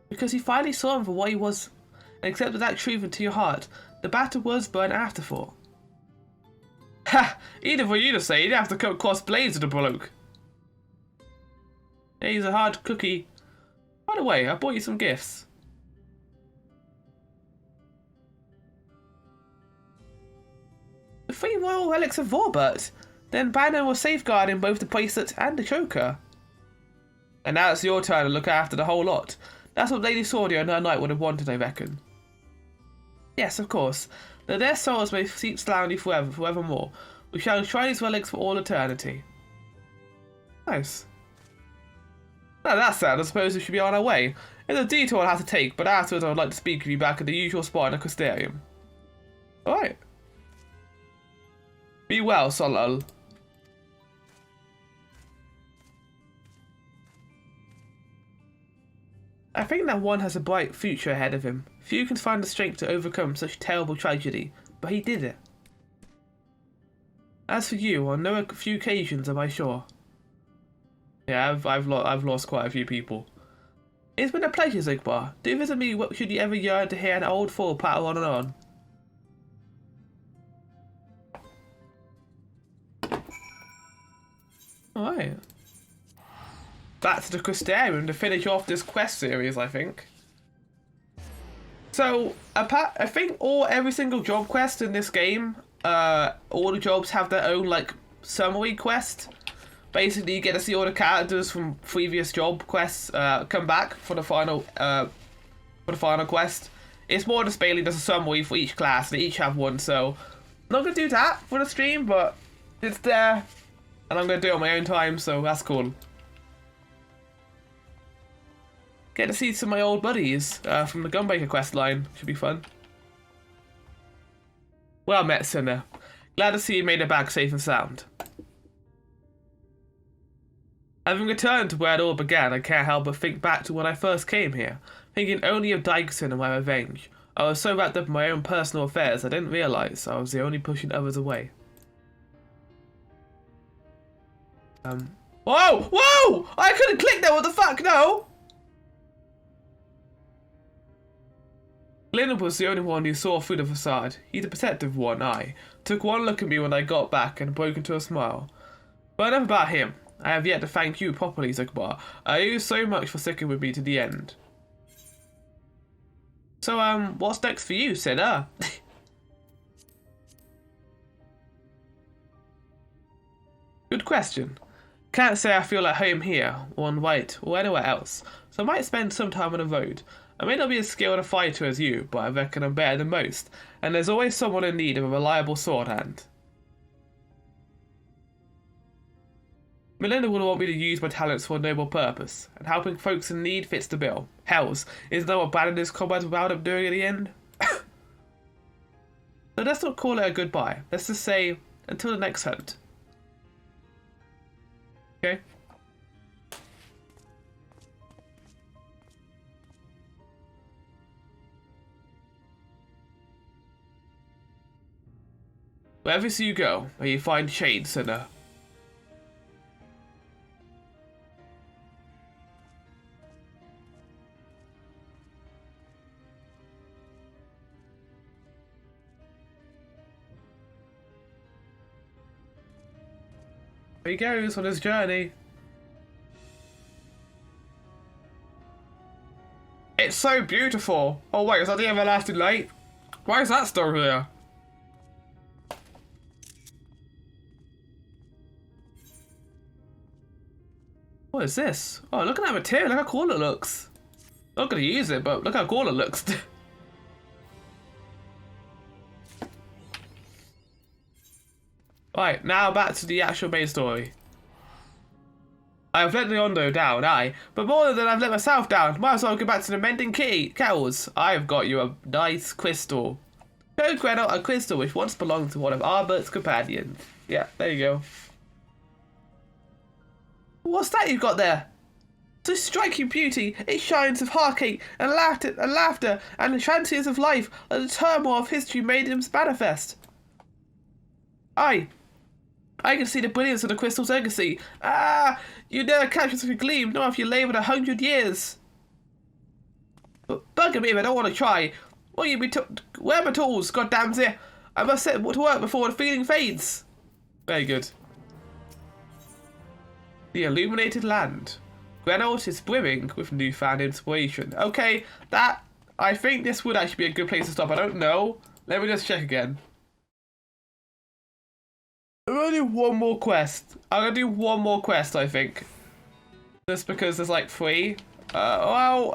Because you finally saw him for what he was, and accepted that truth into your heart. The battle was but an afterthought. Ha! Even for you to say, you'd have to come across blades with the bloke. Yeah, he's a hard cookie. By the way, I bought you some gifts. The 3 royal relics of Vorbert. Then Brandon was safeguarding both the bracelet and the choker. And now it's your turn to look after the whole lot. That's what Lady Sordia and her knight would have wanted, I reckon. Yes, of course. Though their souls may sleep soundly forevermore. We shall try these relics for all eternity. Nice. Now that's sad, I suppose we should be on our way. It's a detour I'll have to take, but afterwards I would like to speak with you back at the usual spot in the Crystarium. Alright. Be well, Solal. I think that one has a bright future ahead of him. Few can find the strength to overcome such terrible tragedy, but he did it. As for you, on no few occasions am I sure. Yeah, I've lost quite a few people. It's been a pleasure, Zigbar. Do visit me should you ever yearn to hear an old fool patter on and on. Alright. Back to the Crystarium to finish off this quest series, I think. So, I think every single job quest in this game, all the jobs have their own, like, summary quest. Basically, you get to see all the characters from previous job quests come back for the final quest. It's more just basically just a summary for each class. They each have one, so I'm not gonna do that for the stream, but it's there, and I'm gonna do it on my own time, so that's cool. Get to see some of my old buddies from the Gunbreaker quest line. Should be fun. Well met, Sinner. Glad to see you made it back safe and sound. Having returned to where it all began, I can't help but think back to when I first came here, thinking only of Dykeson and my revenge. I was so wrapped up in my own personal affairs I didn't realise I was the only pushing others away. Whoa! Whoa! I couldn't click there, what the fuck, no! Glenn was the only one who saw through the facade. He's a protective one, took one look at me when I got back and broke into a smile. But enough about him. I have yet to thank you properly, Zigbar. I owe you so much for sticking with me to the end. So, what's next for you, Sinner? Good question. Can't say I feel at home here, or on White, or anywhere else, so I might spend some time on the road. I may not be as skilled a fighter as you, but I reckon I'm better than most, and there's always someone in need of a reliable sword hand. Melinda would want me to use my talents for a noble purpose, and helping folks in need fits the bill. Hells, isn't that what Banner's comrades wound up doing at the end? So let's not call it a goodbye. Let's just say, until the next hunt. Okay? Wherever you go, may you find shade, sinner. He goes on his journey. It's so beautiful. Oh wait, is that the everlasting light? Why is that still here? What is this? Oh, look at that material. Look how cool it looks. Not gonna use it, but look how cool it looks. Right, now back to the actual main story. I have let Leondo down, aye, but more than I've let myself down. Might as well go back to the mending kettles. I've got you a nice crystal. Show Gretel a crystal which once belonged to one of Albert's companions. Yeah, there you go. What's that you've got there? So striking beauty, it shines with heartache and laughter and the transience of life, and the turmoil of history made them manifest. Aye. I can see the brilliance of the crystal's legacy. Ah, you never catch us with a gleam, not if you laboured 100 years. But bugger me if I don't want to try. Where are my tools, goddamn it? I must set to work before the feeling fades. Very good. The illuminated land. Grenault is brimming with newfound inspiration. Okay, I think this would actually be a good place to stop. I don't know. Let me just check again. I'm gonna do one more quest. I'm gonna do one more quest, I think. Just because there's like 3. Well,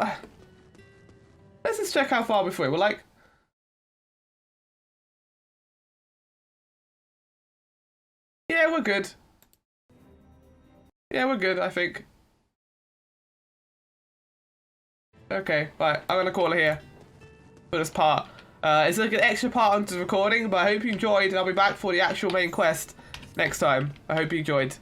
let's just check how far we're through. We're like... Yeah, we're good. Yeah, we're good, I think. Okay, right, I'm gonna call it here for this part. It's like an extra part onto the recording, but I hope you enjoyed, and I'll be back for the actual main quest next time. I hope you enjoyed.